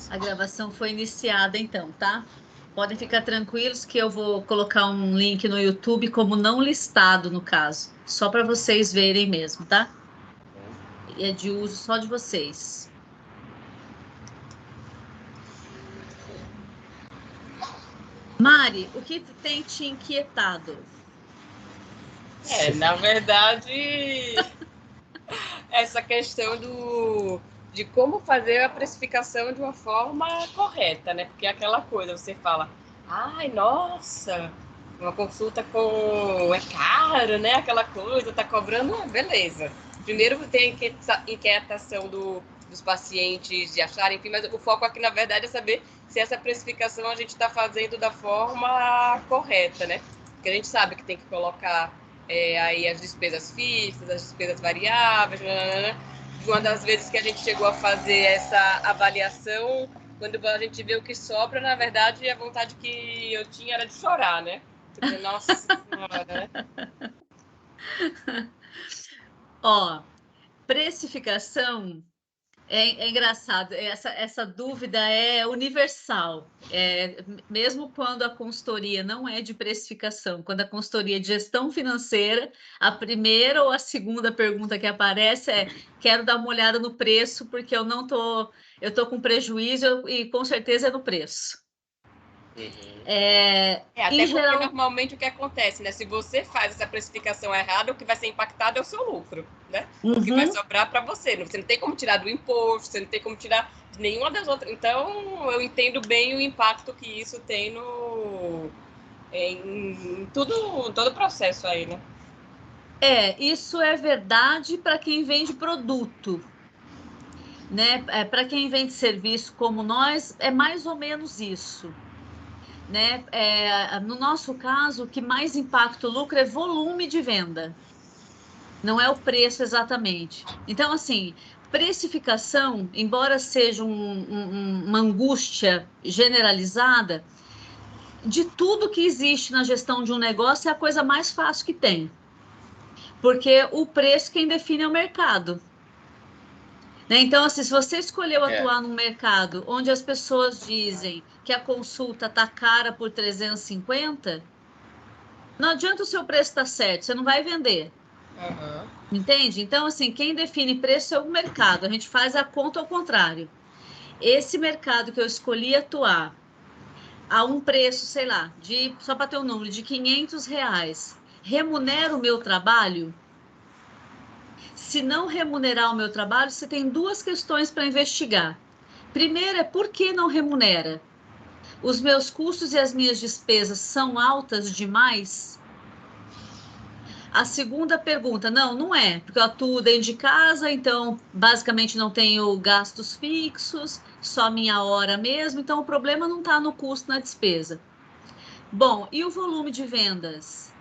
A gravação foi iniciada, então, tá? Podem ficar tranquilos que eu vou colocar um link no YouTube como não listado, no caso, só para vocês verem mesmo, tá? É de uso só de vocês. Mari, o que tem te inquietado? Na verdade, essa questão de como fazer a precificação de uma forma correta, né? Porque é aquela coisa, você fala, ai, nossa, uma consulta com é caro, né? Aquela coisa, tá cobrando, beleza. Primeiro tem a inquietação dos pacientes de acharem, enfim, mas o foco aqui, na verdade, é saber se essa precificação a gente está fazendo da forma correta, né? Porque a gente sabe que tem que colocar aí as despesas fixas, as despesas variáveis, uma das vezes que a gente chegou a fazer essa avaliação, quando a gente vê o que sobra, na verdade, a vontade que eu tinha era de chorar, né? Porque, nossa senhora, né? Ó, precificação é engraçado, essa dúvida é universal. Mesmo quando a consultoria não é de precificação, quando a consultoria é de gestão financeira, a primeira ou a segunda pergunta que aparece é: quero dar uma olhada no preço, porque eu tô com prejuízo e com certeza é no preço. Até Em porque geral, normalmente o que acontece, né? Se você faz essa precificação errada, o que vai ser impactado é o seu lucro, né? O que vai uhum, sobrar para você. Você não tem como tirar do imposto, você não tem como tirar de nenhuma das outras. Então, eu entendo bem o impacto que isso tem em todo o processo aí, né? isso é verdade para quem vende produto. Né? Para quem vende serviço como nós, é mais ou menos isso. Né? No nosso caso, o que mais impacta o lucro é volume de venda, não é o preço exatamente. Então, assim, precificação, embora seja uma angústia generalizada, de tudo que existe na gestão de um negócio é a coisa mais fácil que tem, porque o preço quem define é o mercado. Né? Então, assim, se você escolheu atuar num mercado onde as pessoas dizem que a consulta está cara por 350, não adianta o seu preço estar certo, você não vai vender. Uhum. Entende? Então, assim, quem define preço é o mercado. A gente faz a conta ao contrário. Esse mercado que eu escolhi atuar a um preço, sei lá, só para ter um número, de R$ 500, remunera o meu trabalho? Se não remunerar o meu trabalho, você tem duas questões para investigar. Primeiro é por que não remunera? Os meus custos e as minhas despesas são altas demais? A segunda pergunta, não é, porque eu atuo dentro de casa, então basicamente não tenho gastos fixos, só minha hora mesmo, então o problema não está no custo, na despesa. Bom, e o volume de vendas?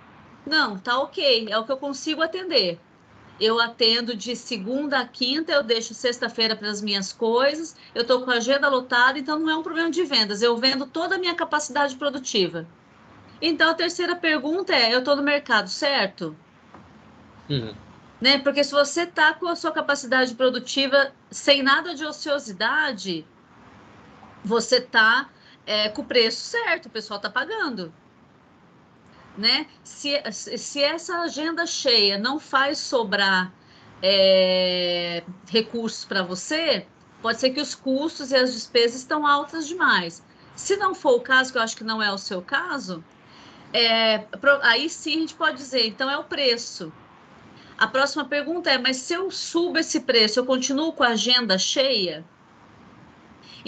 Não, tá ok, é o que eu consigo atender. Eu atendo de segunda a quinta, eu deixo sexta-feira para as minhas coisas, eu estou com a agenda lotada, então não é um problema de vendas, eu vendo toda a minha capacidade produtiva. Então, a terceira pergunta é: eu estou no mercado certo? Uhum. Né? Porque se você está com a sua capacidade produtiva sem nada de ociosidade, você está com o preço certo, o pessoal está pagando. Né? Se essa agenda cheia não faz sobrar recursos para você, pode ser que os custos e as despesas estão altas demais. Se não for o caso, que eu acho que não é o seu caso, aí sim a gente pode dizer, então é o preço. A próxima pergunta é: mas se eu subo esse preço, eu continuo com a agenda cheia?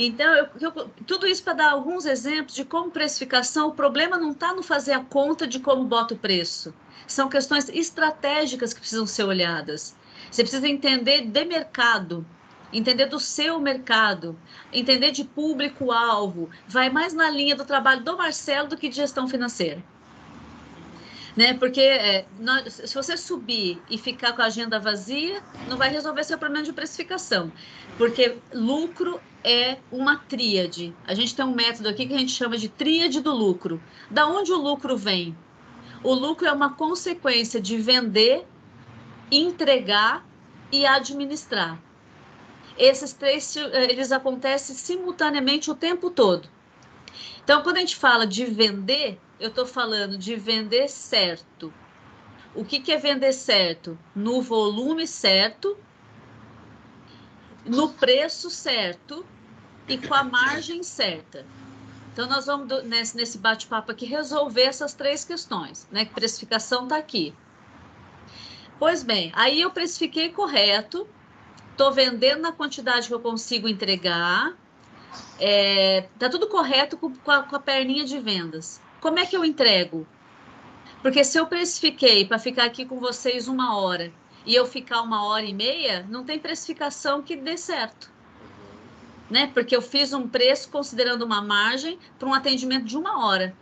Então, tudo isso para dar alguns exemplos de como precificação, o problema não está no fazer a conta de como bota o preço. São questões estratégicas que precisam ser olhadas. Você precisa entender de mercado, entender do seu mercado, entender de público-alvo. Vai mais na linha do trabalho do Marcelo do que de gestão financeira. Né? Porque se você subir e ficar com a agenda vazia, não vai resolver seu problema de precificação, porque lucro é uma tríade. A gente tem um método aqui que a gente chama de tríade do lucro. Da onde o lucro vem? O lucro é uma consequência de vender, entregar e administrar. esses três, eles acontecem simultaneamente o tempo todo. Então, quando a gente fala de vender, eu estou falando de vender certo. O que é vender certo? No volume certo, no preço certo e com a margem certa. Então, nós vamos, nesse bate-papo aqui, resolver essas três questões, né? Que precificação está aqui. Pois bem, aí eu precifiquei correto, estou vendendo na quantidade que eu consigo entregar, tá tudo correto com a perninha de vendas. Como é que eu entrego? Porque se eu precifiquei para ficar aqui com vocês 1 hora e eu ficar 1 hora e meia, não tem precificação que dê certo. Né? Porque eu fiz um preço considerando uma margem para um atendimento de 1 hora.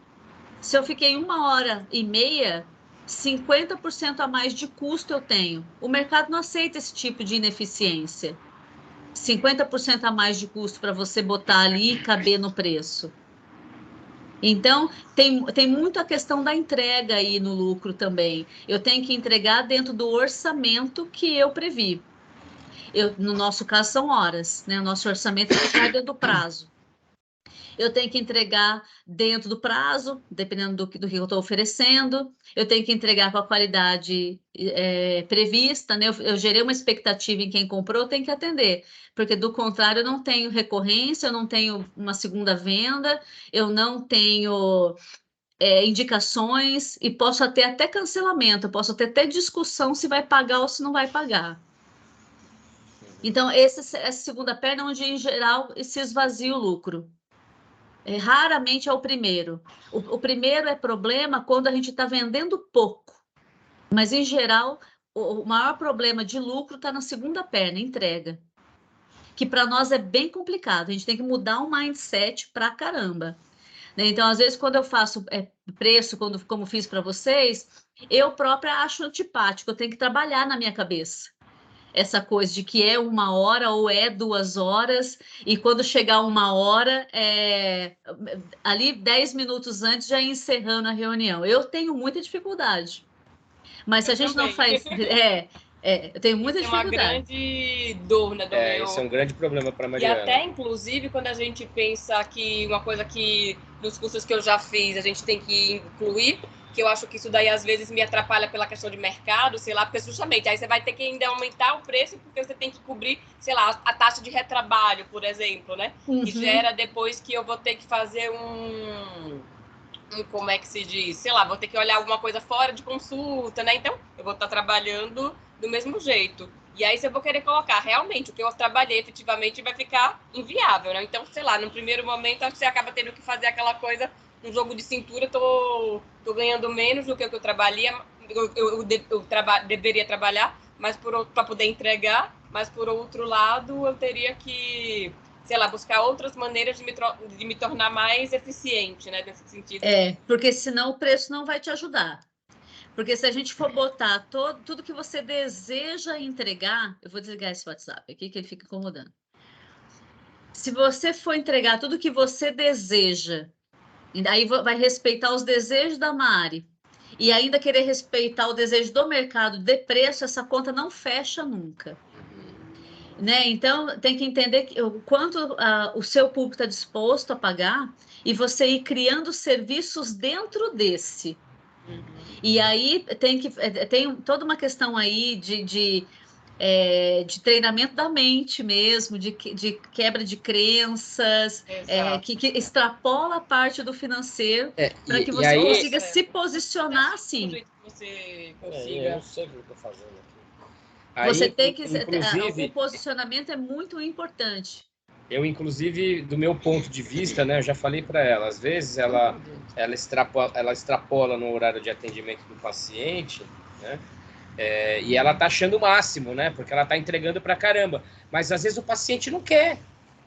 Se eu fiquei 1 hora e meia, 50% a mais de custo eu tenho. O mercado não aceita esse tipo de ineficiência. 50% a mais de custo para você botar ali e caber no preço. Então, tem muito a questão da entrega aí no lucro também. Eu tenho que entregar dentro do orçamento que eu previ. No nosso caso, são horas, né? O nosso orçamento é dentro do prazo. Eu tenho que entregar dentro do prazo, dependendo do que eu estou oferecendo. Eu tenho que entregar com a qualidade prevista, né? Eu gerei uma expectativa em quem comprou, eu tenho que atender, porque do contrário, eu não tenho recorrência, eu não tenho uma segunda venda, eu não tenho indicações e posso ter até cancelamento, eu posso ter até discussão se vai pagar ou se não vai pagar. Então, essa segunda perna é onde, em geral, se esvazia o lucro. Raramente é o primeiro. O primeiro é problema quando a gente está vendendo pouco. Mas, em geral, o maior problema de lucro está na segunda perna, entrega. Que para nós é bem complicado. A gente tem que mudar o mindset para caramba. Né? Então, às vezes, quando eu faço preço, como fiz para vocês, eu própria acho antipático. Eu tenho que trabalhar na minha cabeça essa coisa de que é 1 hora ou é 2 horas, e quando chegar 1 hora, ali 10 minutos antes já encerrando a reunião. Eu tenho muita dificuldade, mas se a gente não faz... eu tenho muita dificuldade. É uma grande dor, né, do meu... Esse é um grande problema para a Mariana. E até, inclusive, quando a gente pensa que uma coisa que nos cursos que eu já fiz a gente tem que incluir, que eu acho que isso daí às vezes me atrapalha pela questão de mercado, sei lá, porque justamente aí você vai ter que ainda aumentar o preço porque você tem que cobrir, sei lá, a taxa de retrabalho, por exemplo, né? Uhum. Que gera depois que eu vou ter que fazer como é que se diz? Sei lá, vou ter que olhar alguma coisa fora de consulta, né? Então, eu vou estar trabalhando do mesmo jeito. E aí, se eu vou querer colocar realmente o que eu trabalhei efetivamente, vai ficar inviável, né? Então, sei lá, no primeiro momento, acho que você acaba tendo que fazer aquela coisa, um jogo de cintura, tô ganhando menos do que eu trabalhei, eu deveria trabalhar, mas para poder entregar, mas por outro lado, eu teria que, sei lá, buscar outras maneiras de me tornar mais eficiente, né, nesse sentido. Porque senão o preço não vai te ajudar. Porque se a gente for botar tudo que você deseja entregar... Eu vou desligar esse WhatsApp aqui, que ele fica incomodando. Se você for entregar tudo que você deseja, aí vai respeitar os desejos da Mari, e ainda querer respeitar o desejo do mercado de preço, essa conta não fecha nunca. Né? Então, tem que entender o quanto o seu público está disposto a pagar e você ir criando serviços dentro desse. E aí tem toda uma questão aí de treinamento da mente mesmo, de quebra de crenças, que extrapola a parte do financeiro para que você consiga se posicionar assim. Você consiga. Eu não sei o que eu estou fazendo aqui. Você tem que... O posicionamento é muito importante. Eu, inclusive, do meu ponto de vista, né, eu já falei para ela, às vezes ela extrapola no horário de atendimento do paciente, né, e ela tá achando o máximo, né, porque ela tá entregando para caramba. Mas, às vezes, o paciente não quer.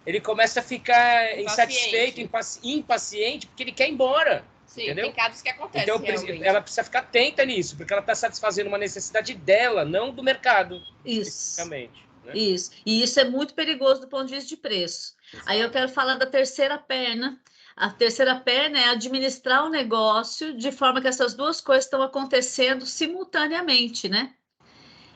Ele começa a ficar insatisfeito, impaciente, porque ele quer ir embora. Sim, entendeu? Tem casos que acontecem. Então, realmente. ela precisa ficar atenta nisso, porque ela está satisfazendo uma necessidade dela, não do mercado. Isso. Especificamente. Né? Isso. E isso é muito perigoso do ponto de vista de preço. Exato. Aí eu quero falar da terceira perna. A terceira perna é administrar o negócio de forma que essas duas coisas estão acontecendo simultaneamente, né?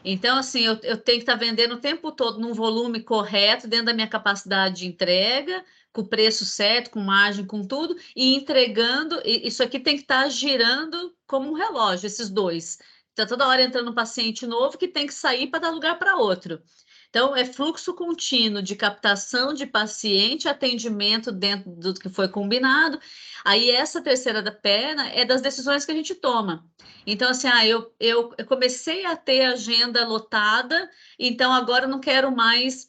Então, assim, eu tenho que estar vendendo o tempo todo num volume correto, dentro da minha capacidade de entrega, com o preço certo, com margem, com tudo, e entregando. Isso aqui tem que estar girando como um relógio, esses dois. Está toda hora entrando um paciente novo que tem que sair para dar lugar para outro. Então, é fluxo contínuo de captação de paciente, atendimento dentro do que foi combinado. Aí, essa terceira da perna é das decisões que a gente toma. Então, assim, eu comecei a ter agenda lotada, então agora eu não quero mais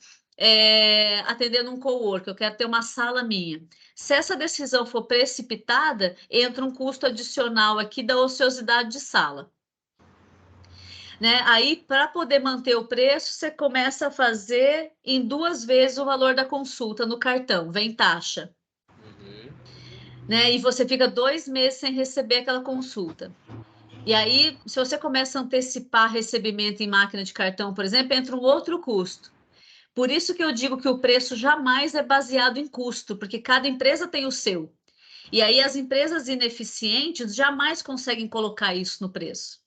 atender num cowork, eu quero ter uma sala minha. Se essa decisão for precipitada, entra um custo adicional aqui da ociosidade de sala. Né? Aí, para poder manter o preço, você começa a fazer em 2 vezes o valor da consulta no cartão, vem taxa. Né? E você fica 2 meses sem receber aquela consulta. E aí, se você começa a antecipar recebimento em máquina de cartão, por exemplo, entra um outro custo. Por isso que eu digo que o preço jamais é baseado em custo, porque cada empresa tem o seu. E aí as empresas ineficientes jamais conseguem colocar isso no preço.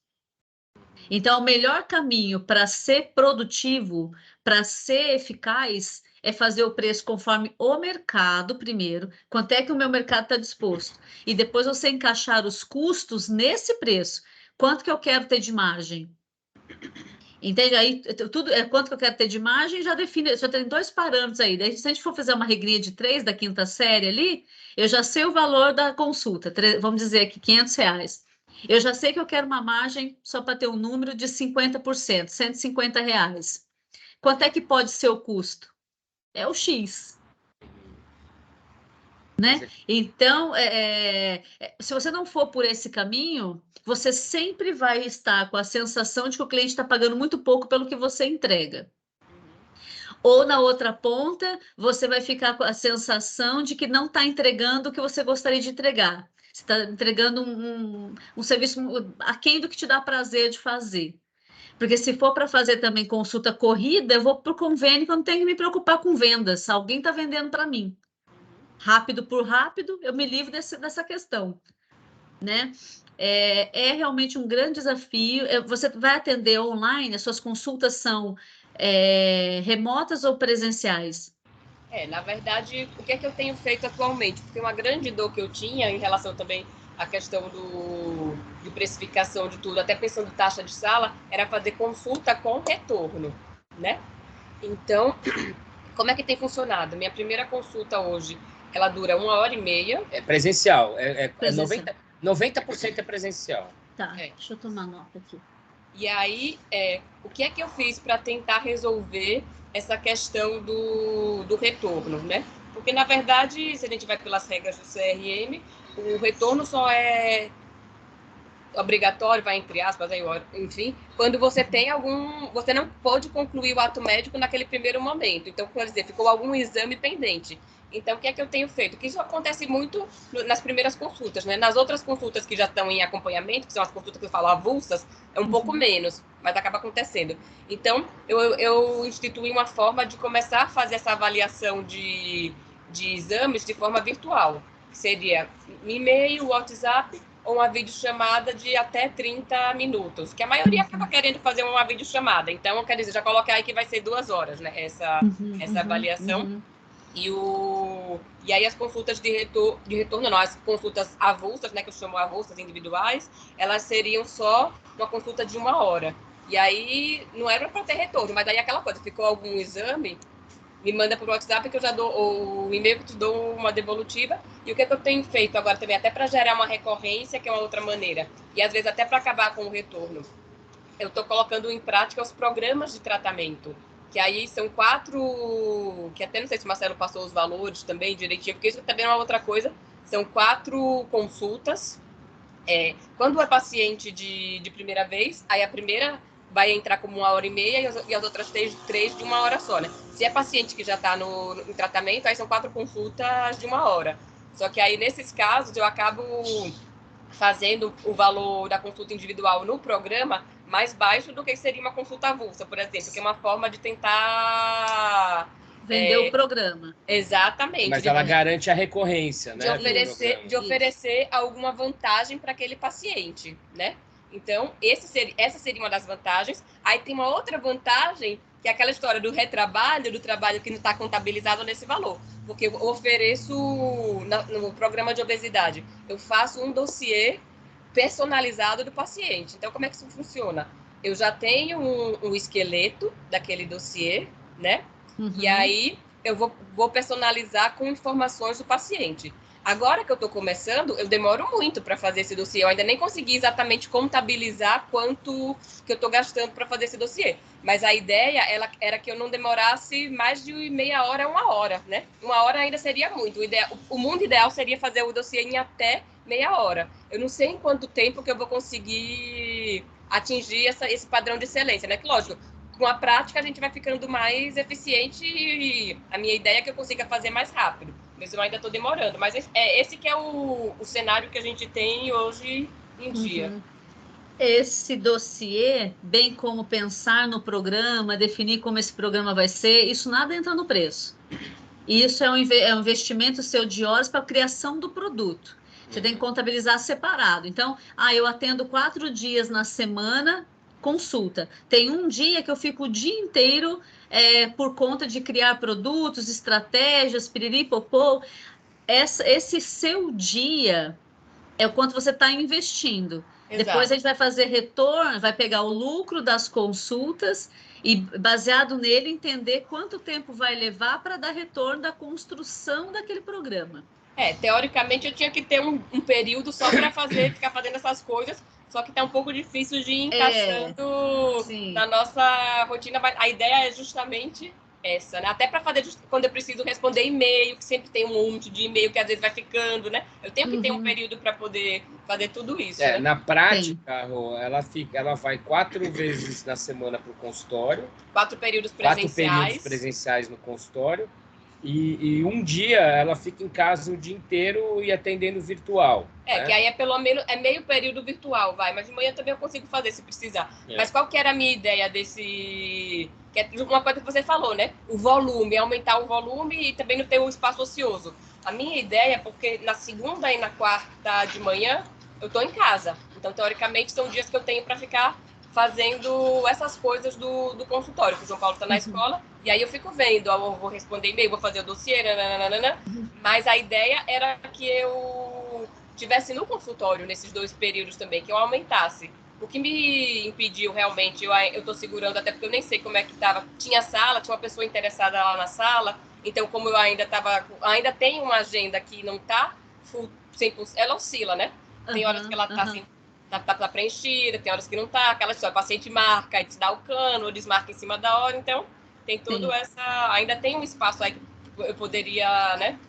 Então, o melhor caminho para ser produtivo, para ser eficaz, é fazer o preço conforme o mercado primeiro, quanto é que o meu mercado está disposto, e depois você encaixar os custos nesse preço. Quanto que eu quero ter de margem? Entende? Aí, tudo é quanto que eu quero ter de margem, já define, já tem 2 parâmetros aí. Daí, se a gente for fazer uma regrinha de 3 da 5ª série ali, eu já sei o valor da consulta, vamos dizer aqui, R$ 500. Eu já sei que eu quero uma margem, só para ter um número, de 50%, R$ 150. Quanto é que pode ser o custo? É o X. Né? Então, se você não for por esse caminho, você sempre vai estar com a sensação de que o cliente está pagando muito pouco pelo que você entrega. Ou na outra ponta, você vai ficar com a sensação de que não está entregando o que você gostaria de entregar. Você está entregando um serviço aquém do que te dá prazer de fazer. Porque se for para fazer também consulta corrida, eu vou para o convênio, que eu não tenho que me preocupar com vendas. Alguém está vendendo para mim. Rápido por rápido, eu me livro dessa questão. Né? É realmente um grande desafio. Você vai atender online, as suas consultas são remotas ou presenciais? Na verdade, o que é que eu tenho feito atualmente? Porque uma grande dor que eu tinha em relação também à questão de precificação de tudo, até pensando em taxa de sala, era fazer consulta com retorno, né? Então, como é que tem funcionado? Minha primeira consulta hoje, ela dura 1h30. É presencial, Presencial. 90% é presencial. Tá, deixa eu tomar nota aqui. E aí, o que é que eu fiz para tentar resolver essa questão do retorno, né? Porque, na verdade, se a gente vai pelas regras do CRM, o retorno só é obrigatório, vai entre aspas, enfim, quando você tem você não pode concluir o ato médico naquele primeiro momento. Então, quer dizer, ficou algum exame pendente. Então, o que é que eu tenho feito? Que isso acontece muito nas primeiras consultas, né? Nas outras consultas que já estão em acompanhamento, que são as consultas que eu falo avulsas, é um pouco menos, mas acaba acontecendo. Então, eu instituí uma forma de começar a fazer essa avaliação de exames de forma virtual. Seria e-mail, WhatsApp, ou uma videochamada de até 30 minutos, que a maioria acaba querendo fazer uma videochamada. Então, quer dizer, já coloquei aí que vai ser 2 horas, né? Essa avaliação. E aí as consultas de retorno, não, as consultas avulsas, né, que eu chamo avulsas individuais, elas seriam só uma consulta de 1 hora. E aí não era para ter retorno, mas aí aquela coisa, ficou algum exame, me manda por WhatsApp que eu já dou o e-mail, que te dou uma devolutiva. E o que eu tenho feito agora também, até para gerar uma recorrência, que é uma outra maneira, e às vezes até para acabar com o retorno, eu estou colocando em prática os programas de tratamento, que aí são 4, que até não sei se o Marcelo passou os valores também direitinho, porque isso também é uma outra coisa, são 4 consultas. Quando é paciente de primeira vez, aí a primeira vai entrar como 1h30 e as outras 3 de 1 hora só, né? Se é paciente que já está em tratamento, aí são 4 consultas de 1 hora. Só que aí, nesses casos, eu acabo fazendo o valor da consulta individual no programa mais baixo do que seria uma consulta avulsa, por exemplo, que é uma forma de tentar... Vender o programa. Exatamente. Mas ela garante a recorrência, né? De oferecer alguma vantagem para aquele paciente, né? Então, essa seria uma das vantagens. Aí tem uma outra vantagem, que é aquela história do retrabalho, do trabalho que não está contabilizado nesse valor. Porque eu ofereço, no programa de obesidade, eu faço um dossiê personalizado do paciente. Então, como é que isso funciona? Eu já tenho um esqueleto daquele dossiê, né? E aí eu vou personalizar com informações do paciente. Agora que eu estou começando, eu demoro muito para fazer esse dossiê. Eu ainda nem consegui exatamente contabilizar quanto que eu estou gastando para fazer esse dossiê. Mas a ideia era que eu não demorasse mais de meia hora a 1 hora, né? 1 hora ainda seria muito. O mundo ideal seria fazer o dossiê em até meia hora. Eu não sei em quanto tempo que eu vou conseguir atingir esse padrão de excelência, né? Que, lógico, com a prática a gente vai ficando mais eficiente e a minha ideia é que eu consiga fazer mais rápido. Mas eu ainda estou demorando. Mas esse que é o cenário que a gente tem hoje em dia. Esse dossiê, bem como pensar no programa, definir como esse programa vai ser, isso nada entra no preço. Isso é um investimento seu de horas para a criação do produto. Você tem que contabilizar separado. Então, eu atendo 4 dias na semana, consulta. Tem um dia que eu fico o dia inteiro por conta de criar produtos, estratégias, piriri, popô. Esse seu dia é o quanto você está investindo. Exato. Depois a gente vai fazer retorno, vai pegar o lucro das consultas e, baseado nele, entender quanto tempo vai levar para dar retorno da construção daquele programa. Teoricamente eu tinha que ter um período só para ficar fazendo essas coisas, só que tá um pouco difícil de ir encaixando na nossa rotina. A ideia é justamente essa, né? Até para fazer quando eu preciso responder e-mail, que sempre tem um monte de e-mail que às vezes vai ficando, né? Eu tenho que ter um período para poder fazer tudo isso. Né? Na prática, Rô, ela vai 4 vezes na semana para o consultório. 4 períodos presenciais. 4 períodos presenciais no consultório. E um dia ela fica em casa o dia inteiro e atendendo virtual. Né? Que aí é pelo menos meio período virtual, mas de manhã também eu consigo fazer se precisar. Mas qual que era a minha ideia desse... Que é uma coisa que você falou, né? O volume, aumentar o volume e também não ter um espaço ocioso. A minha ideia é porque na segunda e na quarta de manhã eu tô em casa. Então, teoricamente, são dias que eu tenho para ficar fazendo essas coisas do consultório, porque o João Paulo está na escola, e aí eu fico vendo, eu vou responder e-mail, vou fazer o dossiê, nananana, mas a ideia era que eu estivesse no consultório nesses 2 períodos também, que eu aumentasse. O que me impediu realmente, eu estou segurando, até porque eu nem sei como é que estava, tinha sala, tinha uma pessoa interessada lá na sala, então como eu ainda tenho uma agenda que não está 100%, ela oscila, né? Tem horas que ela está assim, tá preenchida, tem horas que não tá, aquela história, o paciente marca, aí te dá o cano, ou desmarca em cima da hora, então tem tudo ainda tem um espaço aí que eu poderia, né?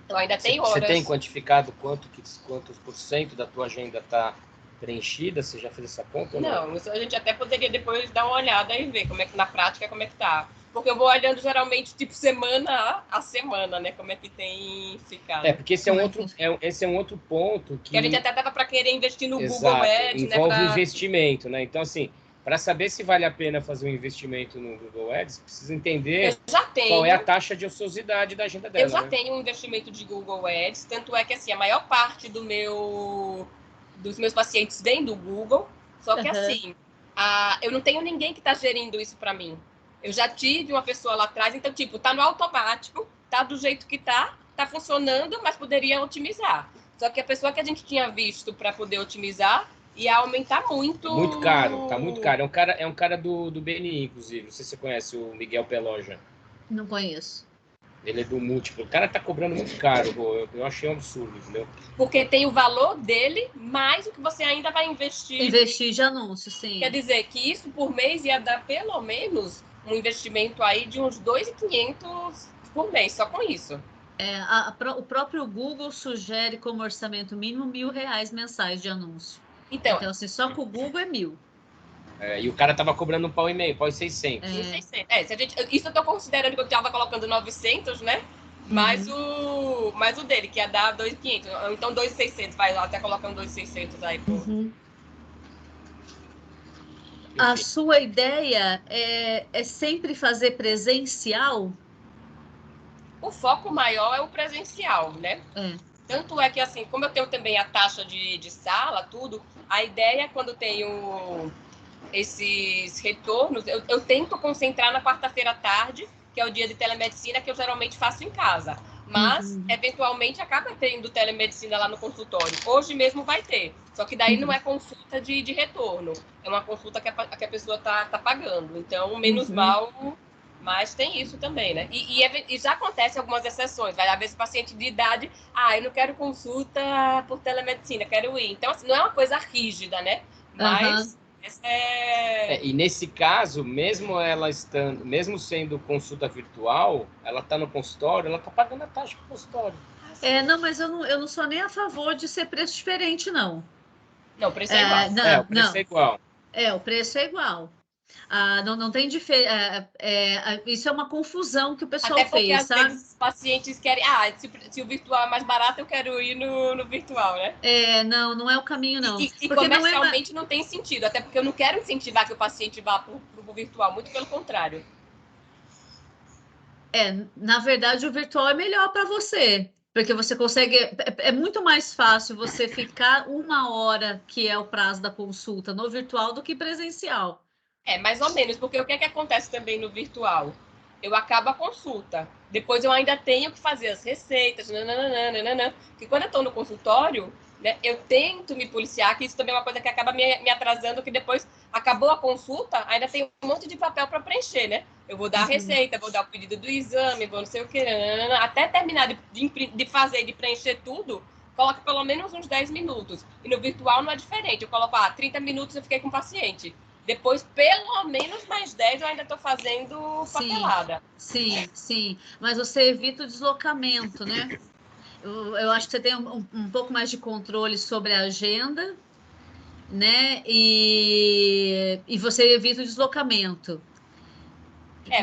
Eu ainda tenho horas. Você tem quantificado quantos % da tua agenda está preenchida? Você já fez essa conta? Não, isso a gente até poderia depois dar uma olhada e ver como é que na prática como é que tá. Porque eu vou olhando geralmente tipo semana a semana, né? Como é que tem ficado. Porque esse é um outro ponto que a gente até tava para querer investir no Exato, Google Ads, envolve investimento, né? Então assim, para saber se vale a pena fazer um investimento no Google Ads, precisa entender qual é a taxa de ociosidade da agenda dela. Eu já tenho um investimento de Google Ads, tanto é que assim, a maior parte dos meus pacientes vem do Google, só que assim, eu não tenho ninguém que está gerindo isso para mim. Eu já tive uma pessoa lá atrás, então tipo, tá no automático, tá do jeito que tá funcionando, mas poderia otimizar. Só que a pessoa que a gente tinha visto para poder otimizar ia aumentar muito. Muito caro, tá muito caro. É um cara do BNI, inclusive. Não sei se você conhece o Miguel Peloja. Não conheço. Ele é do Múltiplo. O cara tá cobrando muito caro, eu achei um absurdo, entendeu? Porque tem o valor dele, mais o que você ainda vai investir. Investir de anúncio, sim. Quer dizer que isso por mês ia dar pelo menos um investimento aí de uns 2.500 por mês, só com isso. O próprio Google sugere como orçamento mínimo R$1.000 mensais de anúncio. Então assim, só com o Google é 1.000. E o cara tava cobrando £1,5, £1,600. Isso eu tô considerando que eu tava colocando 900, né? Mais o dele, que ia dar 2.500. Então 2.600, vai lá, até colocando 2.600 aí. A sua ideia é sempre fazer presencial? O foco maior é o presencial, né? Tanto é que, assim, como eu tenho também a taxa de sala, tudo, A ideia, quando tenho esses retornos, eu tento concentrar na quarta-feira à tarde, que é o dia de telemedicina, que eu geralmente faço em casa. Mas, eventualmente, acaba tendo telemedicina lá no consultório. Hoje mesmo vai ter. Só que daí não é consulta de retorno. É uma consulta que a pessoa tá pagando. Então, menos mal, mas tem isso também, né? E já acontece algumas exceções. Vai haver esse paciente de idade, eu não quero consulta por telemedicina, quero ir. Então, assim, não é uma coisa rígida, né? Mas... E nesse caso, mesmo ela estando, mesmo sendo consulta virtual, ela está no consultório, ela está pagando a taxa do consultório. Não, mas eu não sou nem a favor de ser preço diferente, não. Não, o preço é igual. O preço é igual. O preço é igual. Não tem diferença. Isso é uma confusão que o pessoal fez. Até porque, às vezes, os pacientes querem... se o virtual é mais barato, eu quero ir no virtual, né? Não é o caminho, não. E comercialmente não tem sentido. Até porque eu não quero incentivar que o paciente vá para o virtual. Muito pelo contrário. Na verdade, o virtual é melhor para você. Porque você consegue... É muito mais fácil você ficar 1 hora, que é o prazo da consulta, no virtual do que presencial. Mais ou menos, porque o que acontece também no virtual? Eu acabo a consulta, depois eu ainda tenho que fazer as receitas, porque quando eu estou no consultório, né, eu tento me policiar, que isso também é uma coisa que acaba me atrasando, que depois acabou a consulta, ainda tem um monte de papel para preencher, né? Eu vou dar a receita, vou dar o pedido do exame, vou não sei o que, até terminar de fazer, de preencher tudo, coloca pelo menos uns 10 minutos. E no virtual não é diferente, eu coloco 30 minutos eu fiquei com o paciente. Depois, pelo menos mais 10, eu ainda estou fazendo papelada. Sim. Mas você evita o deslocamento, né? Eu acho que você tem um pouco mais de controle sobre a agenda, né? E você evita o deslocamento.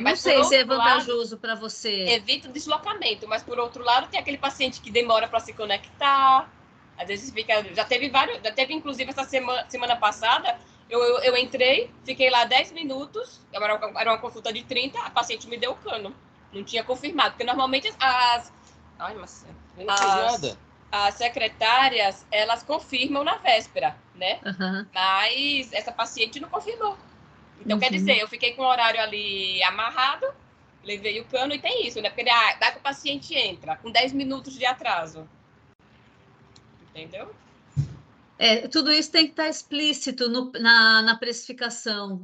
Não sei se é vantajoso para você. Evita o deslocamento, mas por outro lado, tem aquele paciente que demora para se conectar. Às vezes fica. Já teve inclusive, essa semana passada. Eu entrei, fiquei lá 10 minutos, era uma consulta de 30, a paciente me deu o cano. Não tinha confirmado, porque normalmente as secretárias, elas confirmam na véspera, né? Mas essa paciente não confirmou. Então, quer dizer, eu fiquei com o horário ali amarrado, levei o cano e tem isso, né? Porque dá que o paciente entra com 10 minutos de atraso. Entendeu? Tudo isso tem que estar explícito na precificação,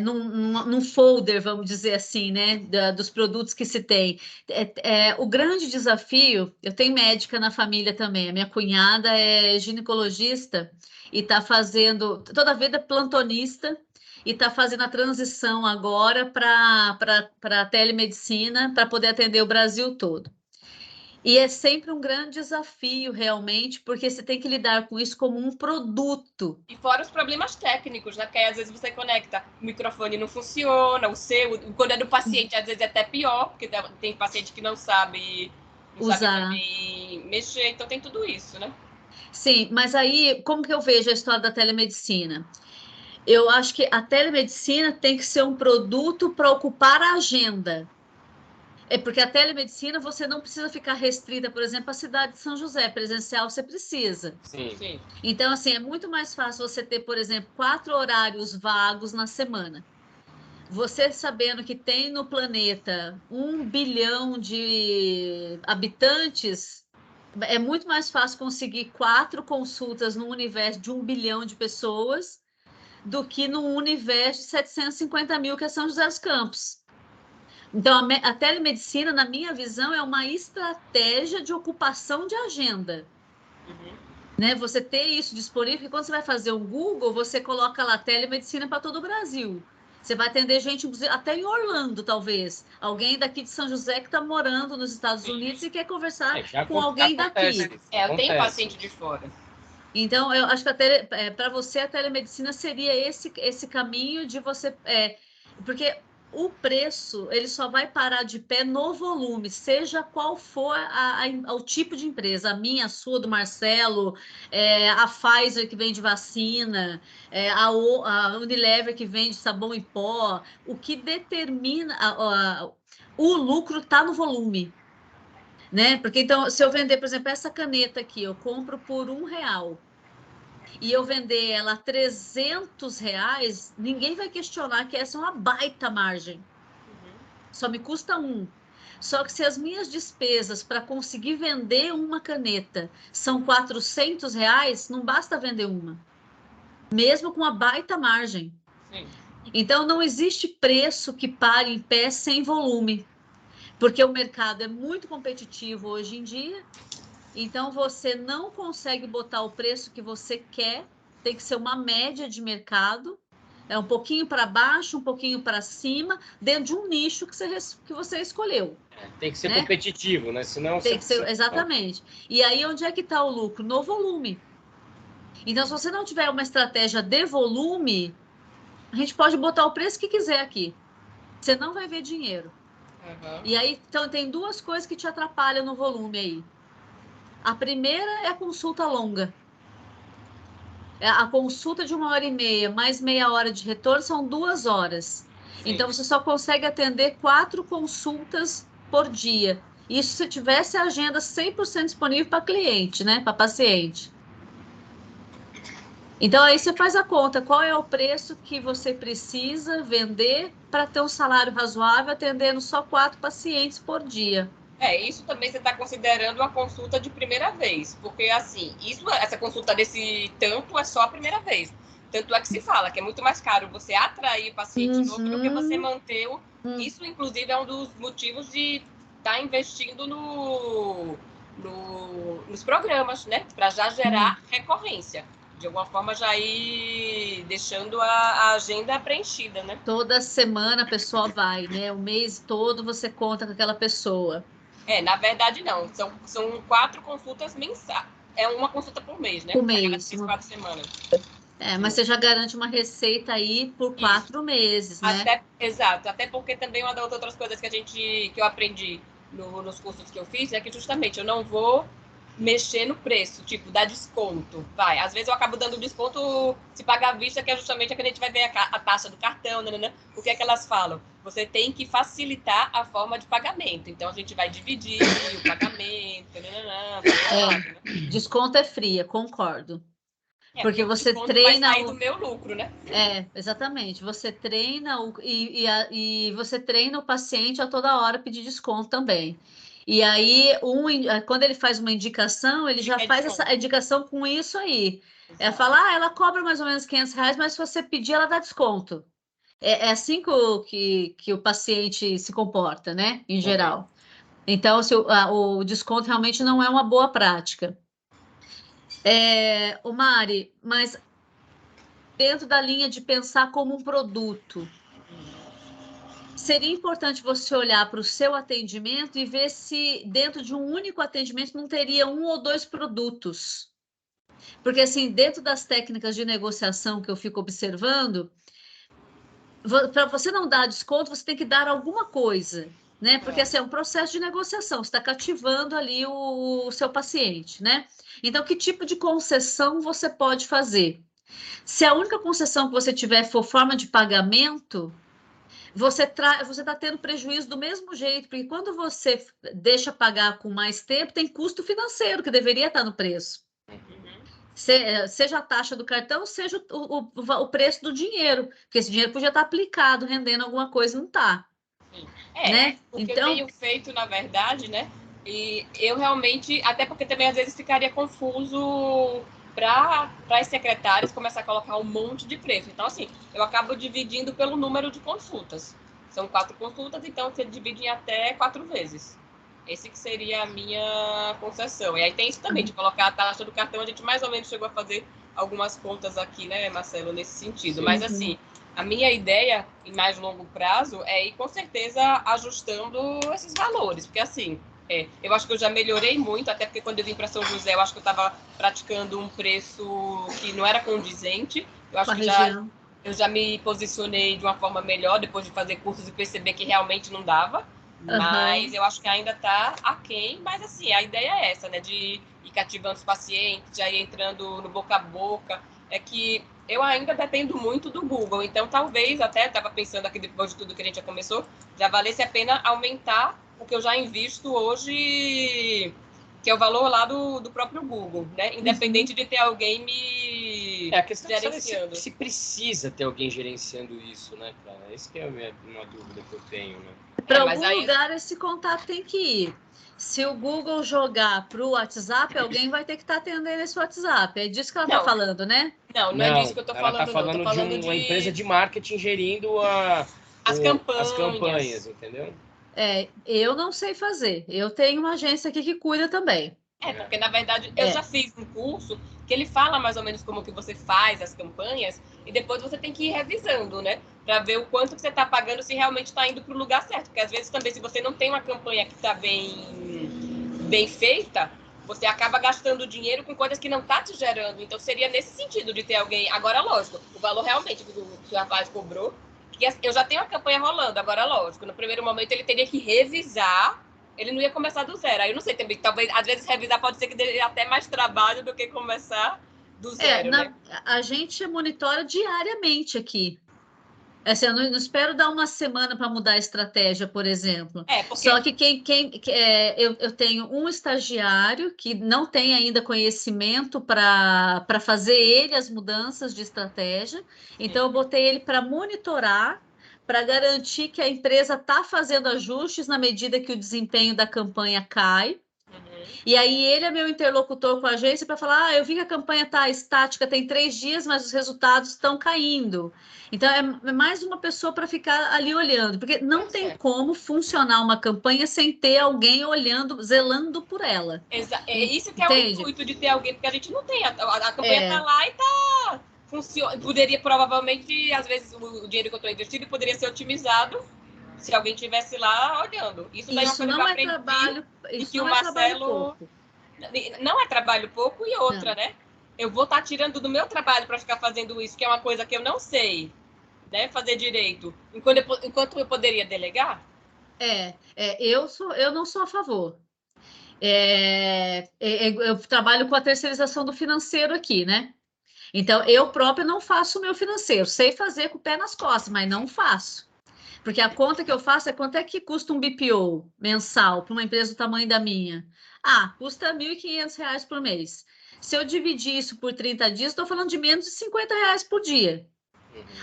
num folder, vamos dizer assim, né, dos produtos que se tem. O grande desafio, eu tenho médica na família também, a minha cunhada é ginecologista e está fazendo, toda a vida plantonista, e está fazendo a transição agora para a telemedicina, para poder atender o Brasil todo. E é sempre um grande desafio, realmente, porque você tem que lidar com isso como um produto. E fora os problemas técnicos, né? Porque aí, às vezes você conecta, o microfone não funciona, quando é do paciente, às vezes é até pior, porque tem paciente que não sabe usar, também mexer, então tem tudo isso, né? Sim, mas aí, como que eu vejo a história da telemedicina? Eu acho que a telemedicina tem que ser um produto para ocupar a agenda. Porque a telemedicina você não precisa ficar restrita, por exemplo, à cidade de São José. Presencial você precisa. Sim. Então, assim, é muito mais fácil você ter, por exemplo, 4 horários vagos na semana. Você sabendo que tem no planeta 1 bilhão de habitantes, é muito mais fácil conseguir 4 consultas no universo de 1 bilhão de pessoas do que no universo de 750 mil, que é São José dos Campos. Então, a telemedicina, na minha visão, é uma estratégia de ocupação de agenda. Né? Você ter isso disponível, porque quando você vai fazer um Google, você coloca lá telemedicina para todo o Brasil. Você vai atender gente, até em Orlando, talvez. Alguém daqui de São José que está morando nos Estados Unidos e quer conversar com alguém daqui. Eu tenho paciente de fora. Então, eu acho que para você a telemedicina seria esse caminho de você... porque o preço ele só vai parar de pé no volume, seja qual for o tipo de empresa, a minha, a sua, do Marcelo, a Pfizer que vende vacina, a Unilever que vende sabão em pó. O que determina o lucro está no volume. Né? Porque então, se eu vender, por exemplo, essa caneta aqui, eu compro por R$1. e eu vender ela a R$ 300, ninguém vai questionar que essa é uma baita margem. Só me custa um. Só que se as minhas despesas para conseguir vender uma caneta são R$ 400, não basta vender uma. Mesmo com uma baita margem. Sim. Então, não existe preço que pare em pé sem volume. Porque o mercado é muito competitivo hoje em dia. Então, você não consegue botar o preço que você quer. Tem que ser uma média de mercado. É um pouquinho para baixo, um pouquinho para cima, dentro de um nicho que você escolheu. Tem que ser né? competitivo, né? Senão Tem que ser, exatamente. E aí, onde é que está o lucro? No volume. Então, se você não tiver uma estratégia de volume, a gente pode botar o preço que quiser aqui. Você não vai ver dinheiro. E aí, então, tem duas coisas que te atrapalham no volume aí. A primeira é a consulta longa. A consulta de 1h30 mais meia hora de retorno são 2 horas. Sim. Então, você só consegue atender 4 consultas por dia. Isso se tivesse a agenda 100% disponível para cliente, né? Para paciente. Então, aí você faz a conta. Qual é o preço que você precisa vender para ter um salário razoável atendendo só 4 pacientes por dia? Isso também você está considerando uma consulta de primeira vez, porque assim, essa consulta desse tanto é só a primeira vez. Tanto é que se fala que é muito mais caro você atrair paciente novo do que você manter o. Isso, inclusive, é um dos motivos de estar investindo nos programas, né? Para já gerar recorrência. De alguma forma, já ir deixando a agenda preenchida, né? Toda semana a pessoa vai, né? O mês todo você conta com aquela pessoa. Na verdade, não. São 4 consultas mensais. É uma consulta por mês, né? Por mês. 4 semanas. Mas você já garante uma receita aí por 4 meses, né? Exato. Até porque também uma das outras coisas que eu aprendi nos cursos que eu fiz é que justamente eu não vou mexer no preço, tipo, dar desconto. Às vezes eu acabo dando desconto se pagar à vista, que é justamente a que a gente vai ver a taxa do cartão, né? O que é que elas falam? Você tem que facilitar a forma de pagamento. Então, a gente vai dividir o pagamento. Desconto é fria, concordo. Porque você treina. Vai sair do meu lucro, né? Exatamente. Você treina e você treina o paciente a toda hora pedir desconto também. E aí, quando ele faz uma indicação, ele já faz essa indicação com isso aí. Fala, ela cobra mais ou menos R$ 500, mas se você pedir, ela dá desconto. É assim que o paciente se comporta, né? Em geral. Então, o desconto realmente não é uma boa prática. O Mari, mas dentro da linha de pensar como um produto, seria importante você olhar para o seu atendimento e ver se dentro de um único atendimento não teria 1 ou 2 produtos. Porque, assim, dentro das técnicas de negociação que eu fico observando, para você não dar desconto, você tem que dar alguma coisa, né? Porque assim, é um processo de negociação, você está cativando ali o seu paciente, né? Então, que tipo de concessão você pode fazer? Se a única concessão que você tiver for forma de pagamento, você está tendo prejuízo do mesmo jeito, porque quando você deixa pagar com mais tempo, tem custo financeiro que deveria estar no preço. Seja a taxa do cartão, seja o preço do dinheiro, porque esse dinheiro podia estar aplicado, rendendo alguma coisa, não está. Né? Porque eu tenho feito, na verdade, né? E eu realmente, até porque também às vezes ficaria confuso para as secretárias começar a colocar um monte de preço. Então, assim, eu acabo dividindo pelo número de consultas. São 4 consultas, então você divide em até 4 vezes. Esse que seria a minha concessão. E aí tem isso também, de colocar a taxa do cartão. A gente mais ou menos chegou a fazer algumas contas aqui, né, Marcelo, nesse sentido. Sim. Mas, assim, a minha ideia, em mais longo prazo, é ir, com certeza, ajustando esses valores. Porque, assim, eu acho que eu já melhorei muito, até porque quando eu vim para São José, eu acho que eu estava praticando um preço que não era condizente. Eu acho que eu já me posicionei de uma forma melhor depois de fazer cursos e perceber que realmente não dava. Mas eu acho que ainda está aquém. Mas, assim, a ideia é essa, né? De ir cativando os pacientes, já ir entrando no boca a boca. É que eu ainda dependo muito do Google. Então, talvez, até estava pensando aqui, depois de tudo que a gente já começou, já valesse a pena aumentar o que eu já invisto hoje que é o valor lá do próprio Google, né? Independente de ter alguém me A questão gerenciando. É se precisa ter alguém gerenciando isso, né, cara? Essa que é uma dúvida que eu tenho, né? Para algum lugar esse contato tem que ir. Se o Google jogar para o WhatsApp, alguém vai ter que estar atendendo esse WhatsApp. É disso que ela está falando, né? Não é disso que eu estou falando, ela está falando de uma empresa de marketing gerindo as campanhas, entendeu? Eu não sei fazer. Eu tenho uma agência aqui que cuida também. Porque na verdade eu já fiz um curso que ele fala mais ou menos como que você faz as campanhas e depois você tem que ir revisando, né? Para ver o quanto que você está pagando, se realmente está indo para o lugar certo. Porque às vezes também, se você não tem uma campanha que está bem feita, você acaba gastando dinheiro com coisas que não tá te gerando. Então seria nesse sentido de ter alguém. Agora, lógico, o valor realmente que o rapaz cobrou, que eu já tenho a campanha rolando, agora, lógico, no primeiro momento ele teria que revisar. Ele não ia começar do zero. Aí eu não sei também, talvez, às vezes, revisar pode ser que dê até mais trabalho do que começar do zero, né? A gente monitora diariamente aqui. Assim, eu não espero dar uma semana para mudar a estratégia, por exemplo. Só que eu tenho um estagiário que não tem ainda conhecimento para fazer ele as mudanças de estratégia. Então, eu botei ele para monitorar, para garantir que a empresa está fazendo ajustes na medida que o desempenho da campanha cai. E aí ele é meu interlocutor com a agência para falar, eu vi que a campanha está estática, tem 3 dias, mas os resultados estão caindo. Então, é mais uma pessoa para ficar ali olhando, porque não tem como funcionar uma campanha sem ter alguém olhando, zelando por ela. É isso que é o intuito de ter alguém, porque a gente não tem. A campanha está lá e está... Poderia, provavelmente, às vezes, o dinheiro que eu estou investindo poderia ser otimizado se alguém estivesse lá olhando. Isso daí isso não é trabalho. Isso que o Marcelo. Não é trabalho pouco e outra, né? Eu vou estar tirando do meu trabalho para ficar fazendo isso, que é uma coisa que eu não sei, né? Fazer direito. Enquanto eu poderia delegar? Eu não sou a favor. Eu trabalho com a terceirização do financeiro aqui, né? Então, eu própria não faço o meu financeiro. Sei fazer com o pé nas costas, mas não faço. Porque a conta que eu faço é quanto é que custa um BPO mensal para uma empresa do tamanho da minha. Custa R$ 1.500 por mês. Se eu dividir isso por 30 dias, estou falando de menos de R$ 50 por dia.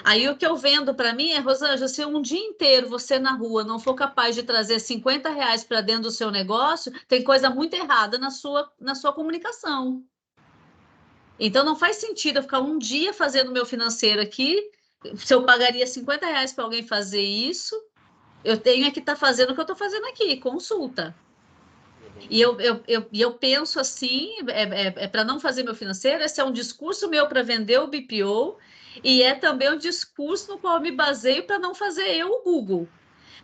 Aí o que eu vendo para mim é, Rosângela, se um dia inteiro você na rua não for capaz de trazer R$ 50 para dentro do seu negócio, tem coisa muito errada na sua comunicação. Então não faz sentido eu ficar um dia fazendo meu financeiro aqui. Se eu pagaria R$ 50 para alguém fazer isso, eu tenho que estar fazendo o que eu estou fazendo aqui, consulta. E eu penso assim, para não fazer meu financeiro, esse é um discurso meu para vender o BPO e é também um discurso no qual eu me baseio para não fazer eu o Google.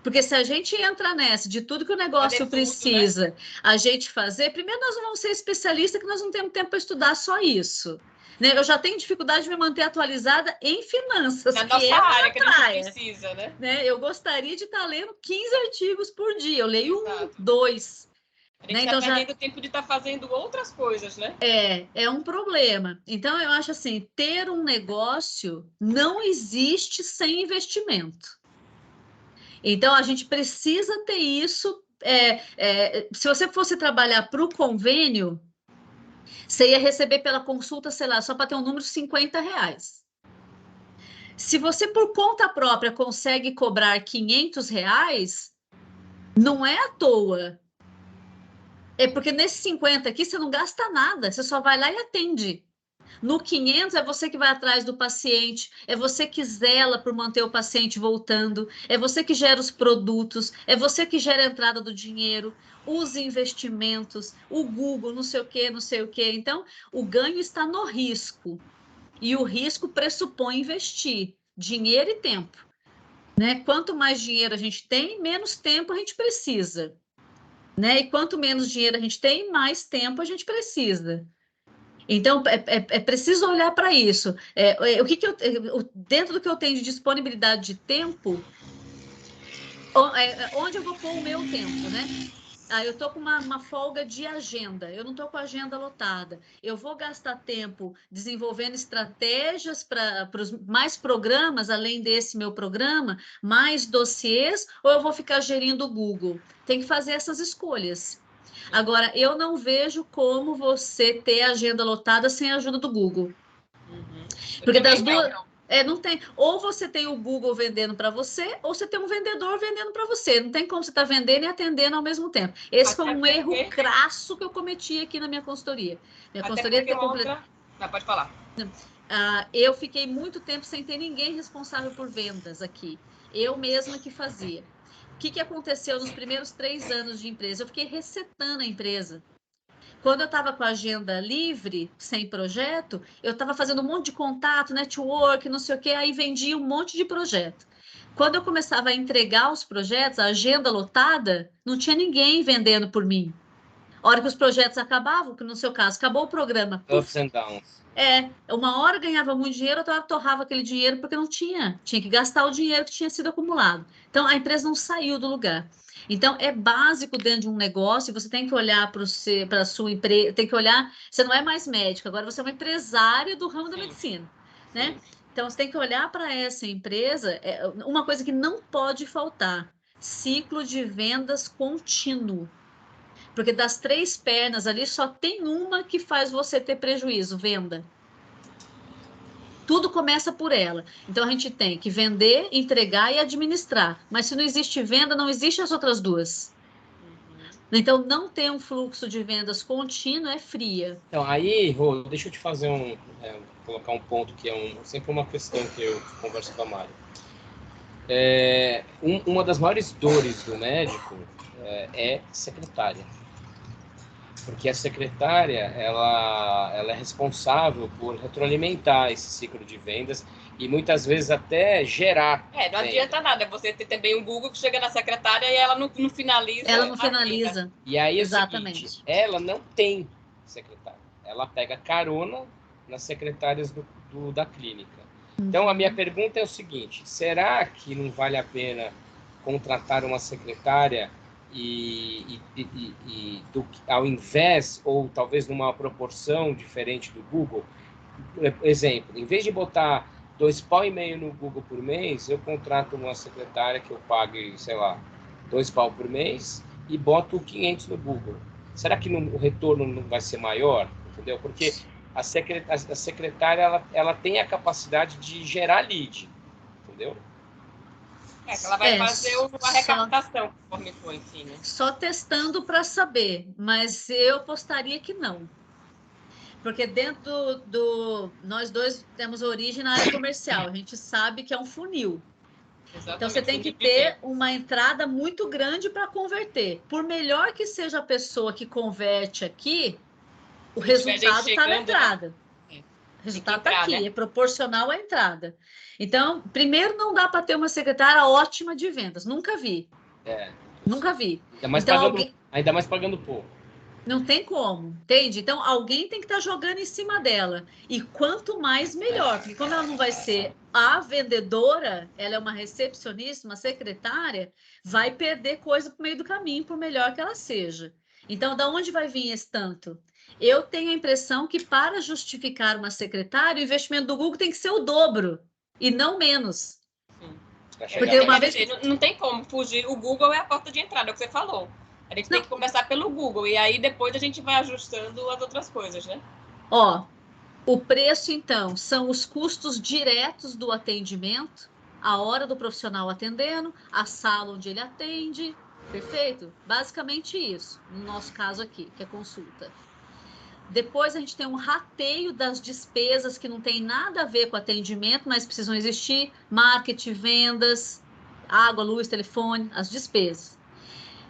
Porque se a gente entra nessa de tudo que o negócio precisa, né? A gente fazer, primeiro nós não vamos ser especialistas, que nós não temos tempo para estudar só isso. Né? Eu já tenho dificuldade de me manter atualizada em finanças, na nossa área que a gente precisa, né? Eu gostaria de estar lendo 15 artigos por dia, eu leio 1, 2. A gente está perdendo tempo de estar fazendo outras coisas, né? É um problema. Então, eu acho assim, ter um negócio não existe sem investimento. Então, a gente precisa ter isso. Se você fosse trabalhar para o convênio, você ia receber pela consulta, sei lá, só para ter um número, R$ 50. Se você, por conta própria, consegue cobrar R$ 500, não é à toa. É porque nesse 50 aqui você não gasta nada, você só vai lá e atende. No 500 é você que vai atrás do paciente, é você que zela por manter o paciente voltando, é você que gera os produtos, é você que gera a entrada do dinheiro, os investimentos, o Google, não sei o quê, não sei o quê. Então, o ganho está no risco. E o risco pressupõe investir dinheiro e tempo. Né? Quanto mais dinheiro a gente tem, menos tempo a gente precisa. Né? E quanto menos dinheiro a gente tem, mais tempo a gente precisa. Então, é preciso olhar para isso. Dentro do que eu tenho de disponibilidade de tempo, onde eu vou pôr o meu tempo, né? Eu estou com uma folga de agenda, eu não estou com a agenda lotada. Eu vou gastar tempo desenvolvendo estratégias para mais programas, além desse meu programa, mais dossiês, ou eu vou ficar gerindo o Google? Tem que fazer essas escolhas. Agora, eu não vejo como você ter agenda lotada sem a ajuda do Google. Porque das duas... não tem. Ou você tem o Google vendendo para você, ou você tem um vendedor vendendo para você. Não tem como você estar vendendo e atendendo ao mesmo tempo. Esse foi um erro crasso que eu cometi aqui na minha consultoria. Minha consultoria Não, pode falar. Eu fiquei muito tempo sem ter ninguém responsável por vendas aqui. Eu mesma que fazia. O que aconteceu nos primeiros 3 anos de empresa? Eu fiquei resetando a empresa. Quando eu estava com a agenda livre, sem projeto, eu estava fazendo um monte de contato, network, não sei o quê, aí vendia um monte de projeto. Quando eu começava a entregar os projetos, a agenda lotada, não tinha ninguém vendendo por mim. A hora que os projetos acabavam, que no seu caso, acabou o programa. Ups and downs. Uma hora ganhava muito dinheiro, outra hora torrava aquele dinheiro porque não tinha. Tinha que gastar o dinheiro que tinha sido acumulado. Então, a empresa não saiu do lugar. Então, é básico dentro de um negócio, você tem que olhar para a sua empresa, tem que olhar, você não é mais médico, agora você é uma empresária do ramo da medicina, né? Então, você tem que olhar para essa empresa, uma coisa que não pode faltar, ciclo de vendas contínuo. Porque das 3 pernas ali, só tem uma que faz você ter prejuízo, venda. Tudo começa por ela. Então, a gente tem que vender, entregar e administrar. Mas se não existe venda, não existem as outras 2. Então, não ter um fluxo de vendas contínuo é fria. Então, aí, Rô, deixa eu te fazer colocar um ponto que é sempre uma questão que eu converso com a Mari. Uma das maiores dores do médico é secretária. Porque a secretária, ela é responsável por retroalimentar esse ciclo de vendas e muitas vezes até gerar. Não adianta nada, você ter também um Google que chega na secretária e ela não finaliza. Ela não finaliza. E aí, exatamente. É o seguinte, ela não tem secretária. Ela pega carona nas secretárias da clínica. Então, a minha pergunta é o seguinte, será que não vale a pena contratar uma secretária ao invés, ou talvez numa proporção diferente do Google? Exemplo, em vez de botar 2,5 pau no Google por mês, eu contrato uma secretária que eu pague, sei lá, 2 pau por mês e boto 500 no Google. Será que o retorno não vai ser maior? Entendeu? Porque a secretária ela tem a capacidade de gerar lead, entendeu? Que ela vai fazer a recaptação, conforme for, enfim, né? Só testando para saber, mas eu apostaria que não. Porque dentro nós dois temos origem na área comercial, a gente sabe que é um funil. Exatamente. Então, você tem que ter uma entrada muito grande para converter. Por melhor que seja a pessoa que converte aqui, o resultado está na entrada. O resultado está aqui, né? É proporcional à entrada. Então, primeiro, não dá para ter uma secretária ótima de vendas. Nunca vi. Nunca vi. Ainda mais pagando pouco. Não tem como, entende? Então, alguém tem que estar jogando em cima dela. E quanto mais, melhor. Porque como ela não vai ser a vendedora, ela é uma recepcionista, uma secretária, vai perder coisa por meio do caminho, por melhor que ela seja. Então, da onde vai vir esse tanto? Eu tenho a impressão que para justificar uma secretária, o investimento do Google tem que ser o dobro e não menos. Sim. Porque uma vez não tem como fugir. O Google é a porta de entrada, é o que você falou. A gente tem que começar pelo Google e aí depois a gente vai ajustando as outras coisas, né? O preço, então, são os custos diretos do atendimento, a hora do profissional atendendo, a sala onde ele atende, perfeito? Basicamente isso, no nosso caso aqui, que é consulta. Depois a gente tem um rateio das despesas que não tem nada a ver com atendimento, mas precisam existir, marketing, vendas, água, luz, telefone, as despesas.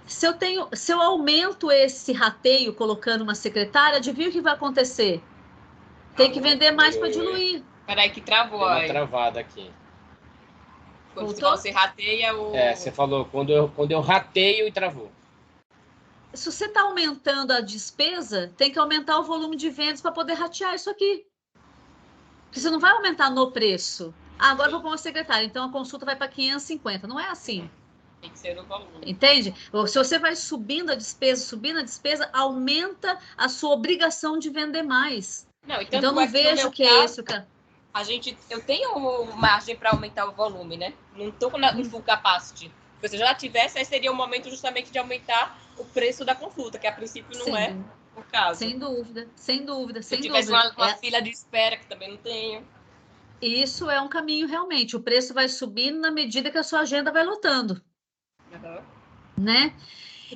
Se eu aumento esse rateio colocando uma secretária, adivinha o que vai acontecer? Tem que vender mais para diluir. Peraí, que travou. Deu uma travada aqui. Quando você rateia o... você falou, quando eu rateio e travou. Se você está aumentando a despesa, tem que aumentar o volume de vendas para poder ratear isso aqui. Porque você não vai aumentar no preço. Agora eu vou pôr uma secretária, então a consulta vai para 550. Não é assim. Tem que ser no volume. Entende? Se você vai subindo a despesa, aumenta a sua obrigação de vender mais. Então não vejo que é isso, cara. Eu tenho margem para aumentar o volume, né? Não estou com full capacity. Porque se eu já tivesse, aí seria o momento justamente de aumentar o preço da consulta, que a princípio não é o caso. Sem dúvida, sem dúvida, Se sem eu tivesse dúvida. uma fila de espera, que também não tenho. Isso é um caminho realmente. O preço vai subindo na medida que a sua agenda vai lotando, né?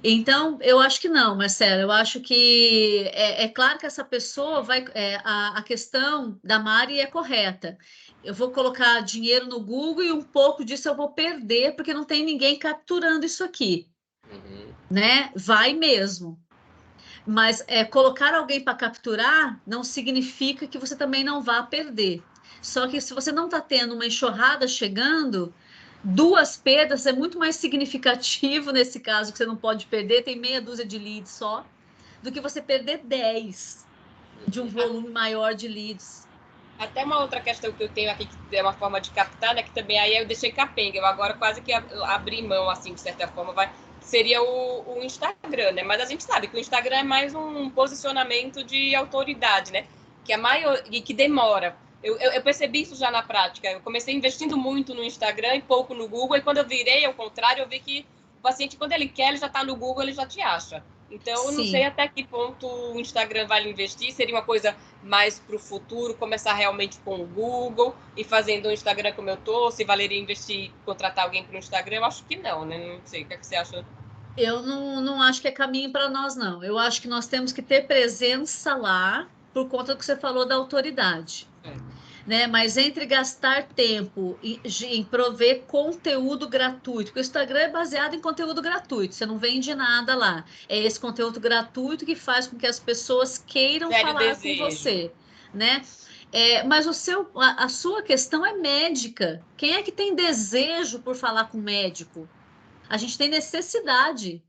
Então, eu acho que não, Marcelo. Eu acho que é claro que essa pessoa vai. A questão da Mari é correta. Eu vou colocar dinheiro no Google e um pouco disso eu vou perder, porque não tem ninguém capturando isso aqui, né? Vai mesmo. Mas colocar alguém para capturar não significa que você também não vá perder. Só que se você não está tendo uma enxurrada chegando, 2 perdas é muito mais significativo nesse caso, que você não pode perder, tem meia dúzia de leads só, do que você perder 10 de um volume maior de leads. Até uma outra questão que eu tenho aqui, que é uma forma de captar, né, que também aí eu deixei capenga, eu agora quase que abri mão, assim, de certa forma, seria o Instagram, né? Mas a gente sabe que o Instagram é mais um posicionamento de autoridade, né? Que e que demora. Eu percebi isso já na prática. Eu comecei investindo muito no Instagram e pouco no Google, e quando eu virei ao contrário, eu vi que o paciente, quando ele quer, ele já está no Google, ele já te acha. Então, eu não sei até que ponto o Instagram vale investir, seria uma coisa mais para o futuro, começar realmente com o Google e fazendo um Instagram como eu tô, se valeria investir, contratar alguém para o Instagram, eu acho que não, né? Não sei, o que você acha? Eu não acho que é caminho para nós, não. Eu acho que nós temos que ter presença lá por conta do que você falou da autoridade. Né? Mas entre gastar tempo em prover conteúdo gratuito, porque o Instagram é baseado em conteúdo gratuito, você não vende nada lá. É esse conteúdo gratuito que faz com que as pessoas queiram falar com você, né? Mas a sua questão é médica. Quem é que tem desejo por falar com médico? A gente tem necessidade.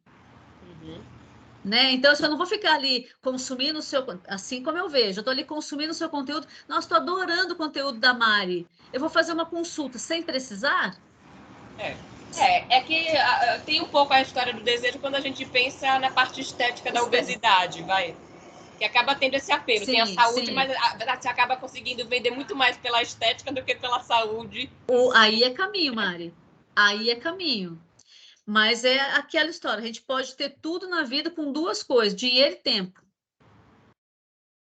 Né? Então, se eu não vou ficar ali consumindo o seu, assim como eu vejo, eu estou ali consumindo o seu conteúdo, nossa, estou adorando o conteúdo da Mari. Eu vou fazer uma consulta sem precisar? É que tem um pouco a história do desejo quando a gente pensa na parte estética da obesidade, vai. Que acaba tendo esse apelo. Sim, tem a saúde, sim. Mas você acaba conseguindo vender muito mais pela estética do que pela saúde. Aí é caminho, Mari. Aí é caminho. Mas é aquela história, a gente pode ter tudo na vida com 2 coisas, dinheiro e tempo.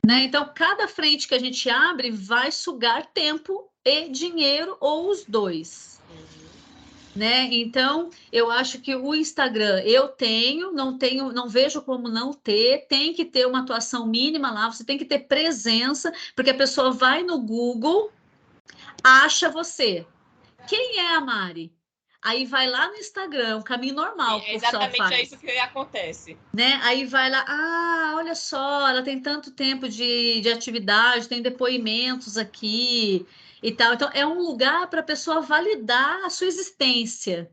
Né? Então, cada frente que a gente abre vai sugar tempo e dinheiro, ou os 2. Né? Então, eu acho que o Instagram não vejo como não ter, tem que ter uma atuação mínima lá, você tem que ter presença, porque a pessoa vai no Google, acha você. Quem é a Mari? Aí vai lá no Instagram, um caminho normal que o pessoal faz. Exatamente, é isso que acontece. Né? Aí vai lá, olha só, ela tem tanto tempo de atividade, tem depoimentos aqui e tal. Então, é um lugar para a pessoa validar a sua existência.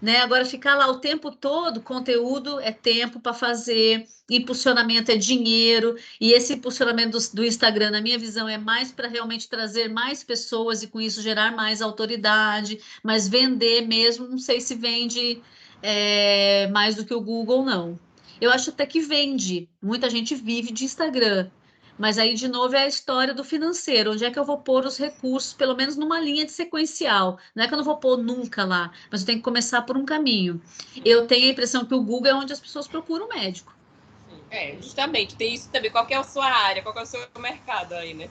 Né? Agora, ficar lá o tempo todo, conteúdo é tempo para fazer, impulsionamento é dinheiro, e esse impulsionamento do Instagram, na minha visão, é mais para realmente trazer mais pessoas e com isso gerar mais autoridade, mas vender mesmo, não sei se vende mais do que o Google, não. Eu acho até que vende, muita gente vive de Instagram. Mas aí, de novo, é a história do financeiro. Onde é que eu vou pôr os recursos, pelo menos numa linha de sequencial? Não é que eu não vou pôr nunca lá, mas eu tenho que começar por um caminho. Eu tenho a impressão que o Google é onde as pessoas procuram médico. Justamente, tem isso também. Qual que é a sua área, qual que é o seu mercado aí, né?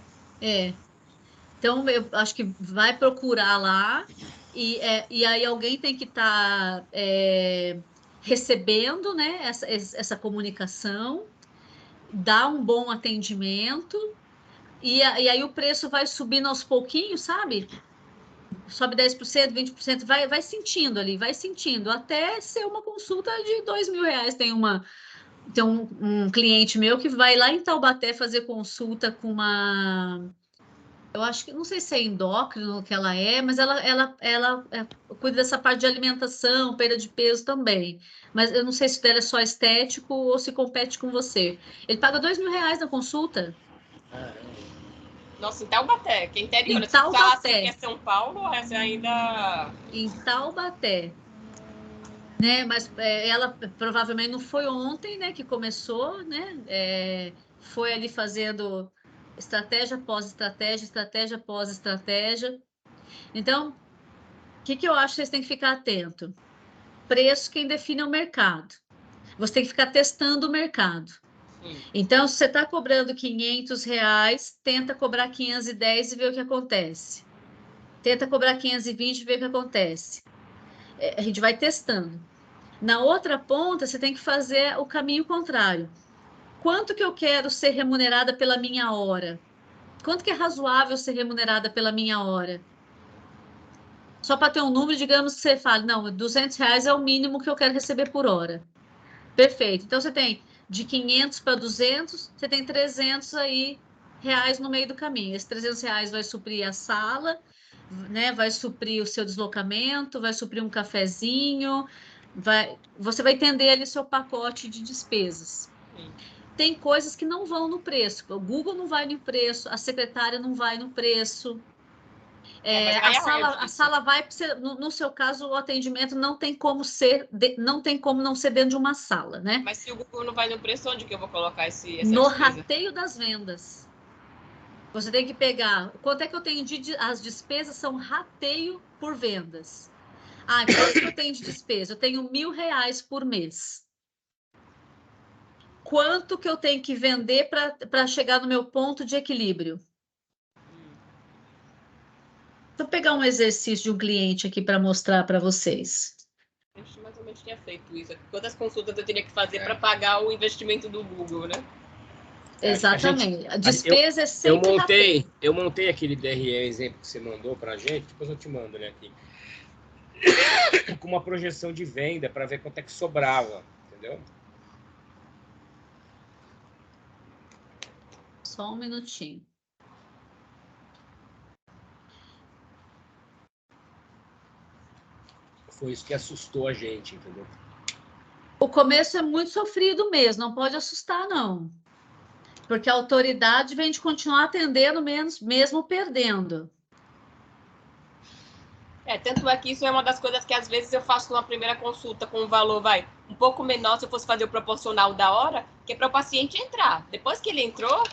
Então, eu acho que vai procurar lá e aí alguém tem que estar recebendo, né, essa comunicação, dar um bom atendimento. E aí o preço vai subindo aos pouquinhos, sabe? Sobe 10%, 20%, vai sentindo ali, vai sentindo, até ser uma consulta de R$ 2.000. Tem um cliente meu que vai lá em Taubaté fazer consulta com uma... Eu acho que, não sei se é endócrino que ela é, mas ela cuida dessa parte de alimentação, perda de peso também. Mas eu não sei se dela é só estético ou se compete com você. Ele paga R$ 2.000 na consulta. Nossa, em Taubaté, que é interior. Em Taubaté. Se é São Paulo, ou é ainda... Em Taubaté. Né? Mas ela provavelmente não foi ontem, né, que começou, né? Foi ali fazendo estratégia pós estratégia, estratégia pós estratégia. Então, que eu acho que vocês têm que ficar atento? Preço, quem define é o mercado. Você tem que ficar testando o mercado. Então, se você está cobrando R$500, tenta cobrar 510 e ver o que acontece. Tenta cobrar 520 e ver o que acontece. A gente vai testando. Na outra ponta, você tem que fazer o caminho contrário. Quanto que eu quero ser remunerada pela minha hora? Quanto que é razoável ser remunerada pela minha hora? Só para ter um número, digamos que você fale, não, R$200 é o mínimo que eu quero receber por hora. Perfeito. Então, você tem de 500 para 200, você tem 300 aí reais no meio do caminho. Esses R$300 vai suprir a sala, né? Vai suprir o seu deslocamento, vai suprir um cafezinho, você vai entender ali seu pacote de despesas. Tem coisas que não vão no preço. O Google não vai no preço, a secretária não vai no preço. A sala vai, no seu caso, o atendimento não tem como não ser dentro de uma sala, né? Mas se o Google não vai no preço, onde que eu vou colocar essa no despesa? Rateio das vendas. Você tem que pegar quanto é que eu tenho as despesas são rateio por vendas. Quanto que eu tenho de despesa? Eu tenho R$1.000 por mês. Quanto que eu tenho que vender para chegar no meu ponto de equilíbrio? Vou pegar um exercício de um cliente aqui para mostrar para vocês. A gente mais ou menos tinha feito isso. Quantas consultas eu teria que fazer para pagar o investimento do Google, né? Exatamente. A despesa é sempre eu montei aquele DRE exemplo que você mandou para a gente, depois eu te mando ele aqui. Com uma projeção de venda para ver quanto é que sobrava, entendeu? Só um minutinho. Foi isso que assustou a gente, entendeu? O começo é muito sofrido mesmo, não pode assustar, não. Porque a autoridade vem de continuar atendendo mesmo perdendo. Tanto é que isso é uma das coisas que às vezes eu faço numa primeira consulta com um valor, um pouco menor se eu fosse fazer o proporcional da hora, que é para o paciente entrar. Depois que ele entrou,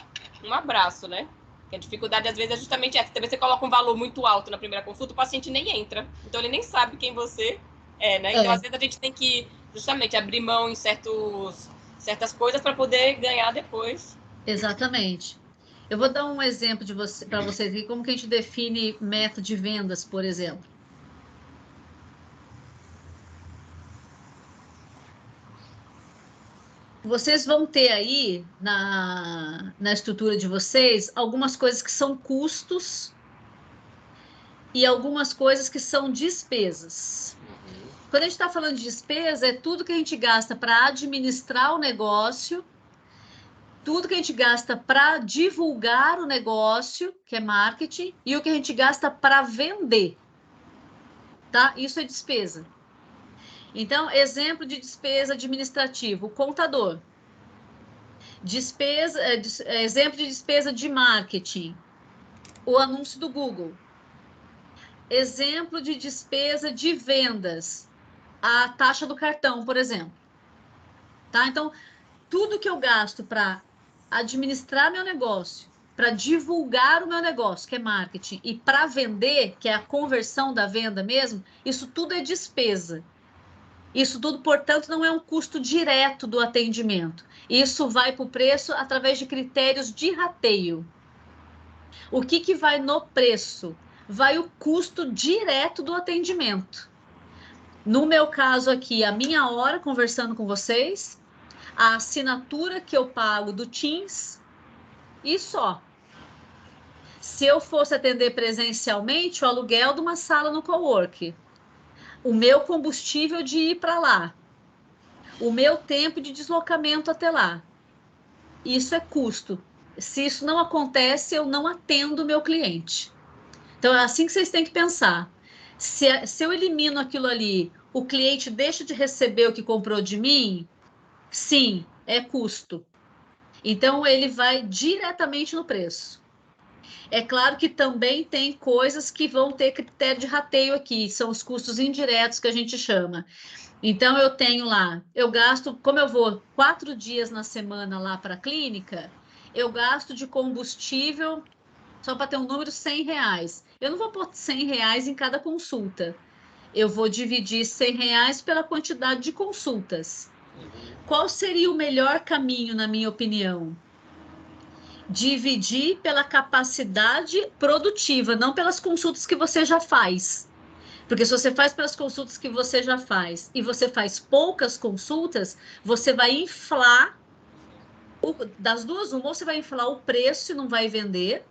um abraço, né? Que a dificuldade às vezes é justamente essa. Também você coloca um valor muito alto na primeira consulta, o paciente nem entra. Então ele nem sabe quem você é, né? Então às vezes a gente tem que justamente abrir mão em certas coisas para poder ganhar depois. Exatamente. Eu vou dar um exemplo para vocês aqui, como que a gente define meta de vendas, por exemplo. Vocês vão ter aí, na estrutura de vocês, algumas coisas que são custos e algumas coisas que são despesas. Quando a gente está falando de despesa, é tudo que a gente gasta para administrar o negócio, tudo que a gente gasta para divulgar o negócio, que é marketing, e o que a gente gasta para vender, tá? Isso é despesa. Então, exemplo de despesa administrativa, o contador. Exemplo de despesa de marketing, o anúncio do Google. Exemplo de despesa de vendas, a taxa do cartão, por exemplo. Tá? Então, tudo que eu gasto para administrar meu negócio, para divulgar o meu negócio, que é marketing, e para vender, que é a conversão da venda mesmo, isso tudo é despesa. Isso tudo, portanto, não é um custo direto do atendimento. Isso vai para o preço através de critérios de rateio. O que vai no preço? Vai o custo direto do atendimento. No meu caso aqui, a minha hora conversando com vocês, a assinatura que eu pago do Teams e só. Se eu fosse atender presencialmente, o aluguel de uma sala no cowork, o meu combustível de ir para lá, o meu tempo de deslocamento até lá. Isso é custo. Se isso não acontece, eu não atendo o meu cliente. Então, é assim que vocês têm que pensar. Se eu elimino aquilo ali, o cliente deixa de receber o que comprou de mim? Sim, é custo. Então, ele vai diretamente no preço. É claro que também tem coisas que vão ter critério de rateio aqui, são os custos indiretos que a gente chama. Então, eu tenho lá, eu gasto, como eu vou 4 dias na semana lá para a clínica, eu gasto de combustível, só para ter um número, R$100. Eu não vou pôr R$100 em cada consulta. Eu vou dividir R$100 pela quantidade de consultas. Qual seria o melhor caminho, na minha opinião? Dividir pela capacidade produtiva, não pelas consultas que você já faz. Porque se você faz pelas consultas que você já faz e você faz poucas consultas, você vai inflar, das duas, uma, ou você vai inflar o preço e não vai vender,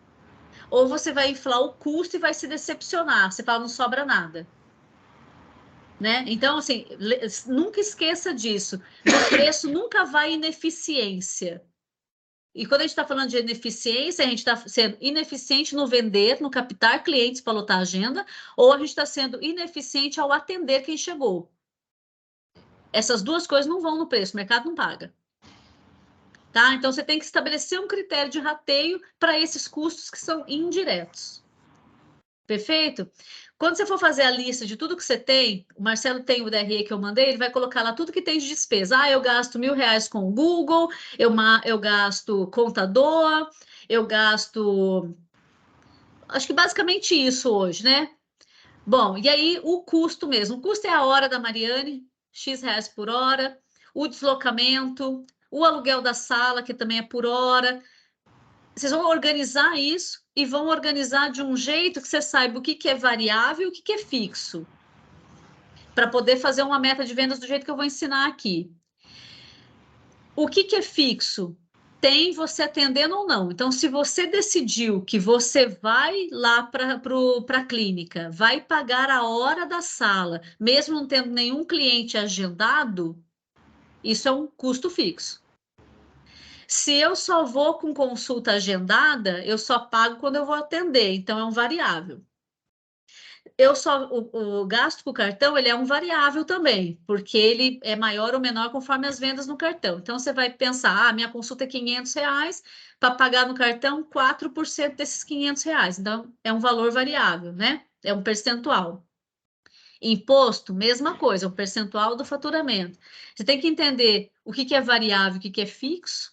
ou você vai inflar o custo e vai se decepcionar. Você fala, não sobra nada. Né? Então, assim, nunca esqueça disso. No preço nunca vai ineficiência. E quando a gente está falando de ineficiência, a gente está sendo ineficiente no vender, no captar clientes para lotar a agenda, ou a gente está sendo ineficiente ao atender quem chegou. Essas duas coisas não vão no preço, o mercado não paga. Tá? Então, você tem que estabelecer um critério de rateio para esses custos que são indiretos. Perfeito? Quando você for fazer a lista de tudo que você tem, o Marcelo tem o DRE que eu mandei, ele vai colocar lá tudo que tem de despesa. Ah, eu gasto R$1.000 com o Google, eu gasto contador, eu gasto... Acho que basicamente isso hoje, né? Bom, e aí o custo mesmo. O custo é a hora da Mariane, X por hora, o deslocamento, o aluguel da sala, que também é por hora. Vocês vão organizar isso e vão organizar de um jeito que você saiba o que é variável e o que é fixo, para poder fazer uma meta de vendas do jeito que eu vou ensinar aqui. O que é fixo? Tem você atendendo ou não. Então, se você decidiu que você vai lá para a clínica, vai pagar a hora da sala, mesmo não tendo nenhum cliente agendado, isso é um custo fixo. Se eu só vou com consulta agendada, eu só pago quando eu vou atender, então é um variável. O gasto com o cartão, ele é um variável também, porque ele é maior ou menor conforme as vendas no cartão. Então, você vai pensar, minha consulta é R$500, para pagar no cartão 4% desses R$500. Então, é um valor variável, né? É um percentual. Imposto, mesma coisa, é um percentual do faturamento. Você tem que entender o que é variável e o que é fixo,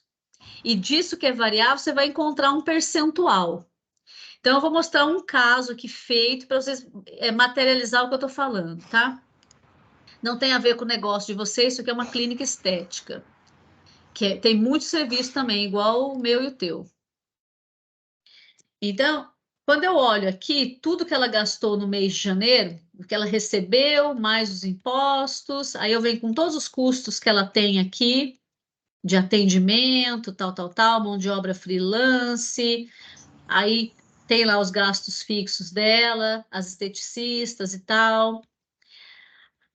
e disso que é variável, você vai encontrar um percentual. Então, eu vou mostrar um caso aqui feito para vocês materializar o que eu estou falando, tá? Não tem a ver com o negócio de vocês, isso aqui é uma clínica estética, que tem muito serviço também, igual o meu e o teu. Então, quando eu olho aqui, tudo que ela gastou no mês de janeiro, o que ela recebeu, mais os impostos, aí eu venho com todos os custos que ela tem aqui, de atendimento, tal, mão de obra freelance, aí tem lá os gastos fixos dela, as esteticistas e tal.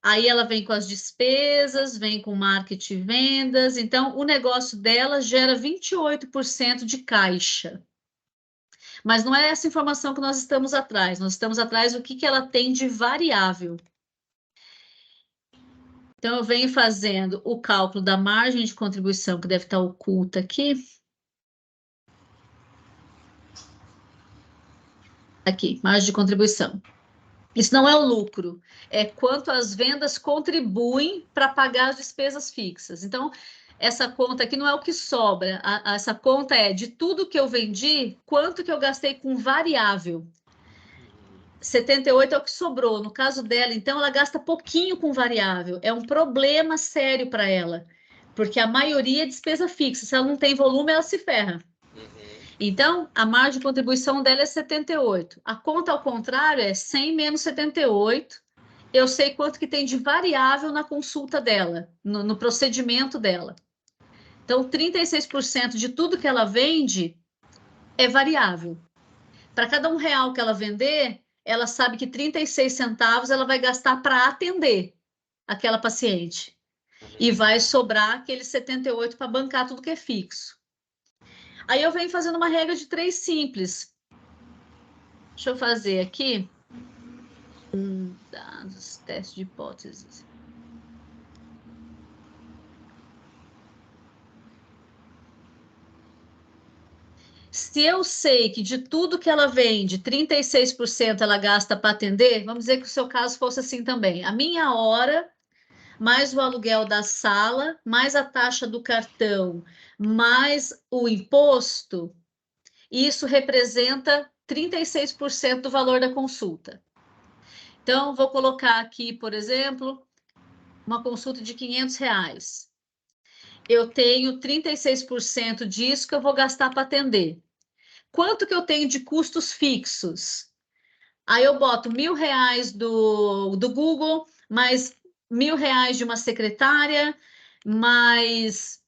Aí ela vem com as despesas, vem com marketing e vendas. Então, o negócio dela gera 28% de caixa. Mas não é essa informação que nós estamos atrás. Nós estamos atrás do que ela tem de variável. Então, eu venho fazendo o cálculo da margem de contribuição, que deve estar oculta aqui. Aqui, margem de contribuição. Isso não é o lucro, é quanto as vendas contribuem para pagar as despesas fixas. Então, essa conta aqui não é o que sobra, essa conta é de tudo que eu vendi, quanto que eu gastei com variável. 78 é o que sobrou. No caso dela, então, ela gasta pouquinho com variável. É um problema sério para ela, porque a maioria é despesa fixa. Se ela não tem volume, ela se ferra. Então, a margem de contribuição dela é 78. A conta, ao contrário, é 100 menos 78. Eu sei quanto que tem de variável na consulta dela, no procedimento dela. Então, 36% de tudo que ela vende é variável. Para cada R$1 que ela vender, ela sabe que 36 centavos ela vai gastar para atender aquela paciente. E vai sobrar aqueles 78 para bancar tudo que é fixo. Aí eu venho fazendo uma regra de 3 simples. Deixa eu fazer aqui. Dados, teste de hipóteses. Se eu sei que de tudo que ela vende, 36% ela gasta para atender, vamos dizer que o seu caso fosse assim também. A minha hora, mais o aluguel da sala, mais a taxa do cartão, mais o imposto, isso representa 36% do valor da consulta. Então, vou colocar aqui, por exemplo, uma consulta de R$500. Eu tenho 36% disso que eu vou gastar para atender. Quanto que eu tenho de custos fixos? Aí eu boto R$1.000 do Google, mais R$1.000 de uma secretária, mais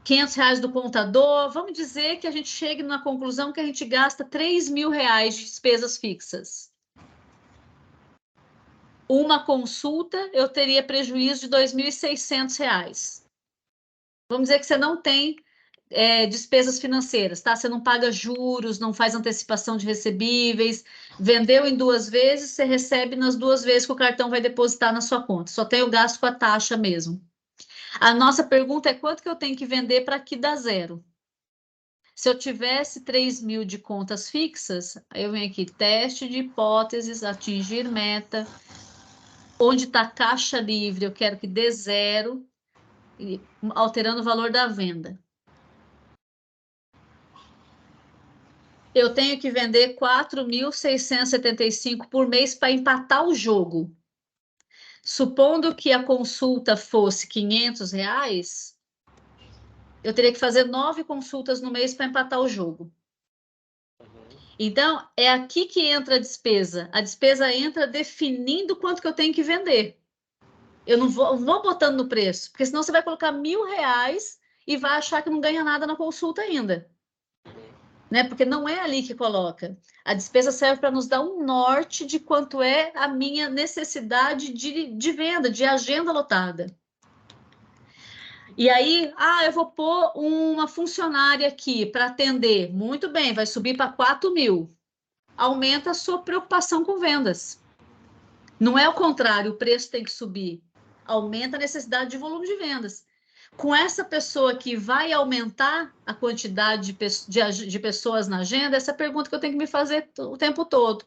R$500 do contador. Vamos dizer que a gente chegue na conclusão que a gente gasta R$3.000 de despesas fixas. Uma consulta, eu teria prejuízo de R$2.600. Vamos dizer que você não tem despesas financeiras, tá? Você não paga juros, não faz antecipação de recebíveis, vendeu em 2 vezes, você recebe nas 2 vezes que o cartão vai depositar na sua conta. Só tem o gasto com a taxa mesmo. A nossa pergunta é quanto que eu tenho que vender para que dá zero? Se eu tivesse 3.000 de contas fixas, aí eu venho aqui, teste de hipóteses, atingir meta, onde está caixa livre, eu quero que dê zero, alterando o valor da venda. Eu tenho que vender 4.675 por mês para empatar o jogo. Supondo que a consulta fosse R$500, eu teria que fazer 9 consultas no mês para empatar o jogo. Então, é aqui que entra a despesa. A despesa entra definindo quanto que eu tenho que vender. Eu não vou botando no preço, porque senão você vai colocar R$1.000 e vai achar que não ganha nada na consulta ainda. Né? Porque não é ali que coloca. A despesa serve para nos dar um norte de quanto é a minha necessidade de venda, de agenda lotada. E aí, eu vou pôr uma funcionária aqui para atender. Muito bem, vai subir para 4.000. Aumenta a sua preocupação com vendas. Não é o contrário, o preço tem que subir. Aumenta a necessidade de volume de vendas. Com essa pessoa que vai aumentar a quantidade de pessoas na agenda, essa pergunta que eu tenho que me fazer o tempo todo.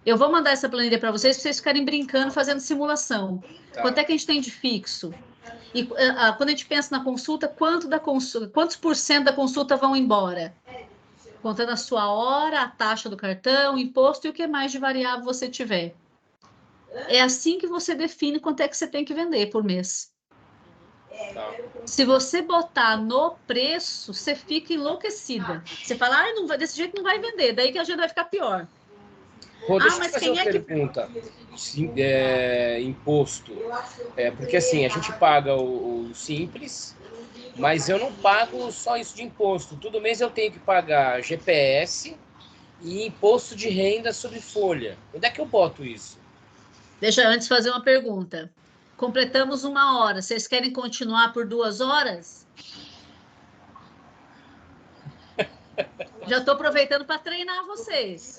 Eu vou mandar essa planilha para vocês ficarem brincando, fazendo simulação. Tá. Quanto é que a gente tem de fixo? E quando a gente pensa na consulta, quantos por cento da consulta vão embora? Contando a sua hora, a taxa do cartão, o imposto e o que mais de variável você tiver. É assim que você define quanto é que você tem que vender por mês. Tá. Se você botar no preço, você fica enlouquecida. Você fala, não vai, desse jeito não vai vender, daí que a agenda vai ficar pior. Pô, deixa eu fazer uma pergunta. Imposto. Porque assim, a gente paga o simples, mas eu não pago só isso de imposto. Todo mês eu tenho que pagar GPS e imposto de renda sobre folha. Onde é que eu boto isso? Deixa eu antes fazer uma pergunta. Completamos 1 hora. Vocês querem continuar por 2 horas? Já estou aproveitando para treinar vocês.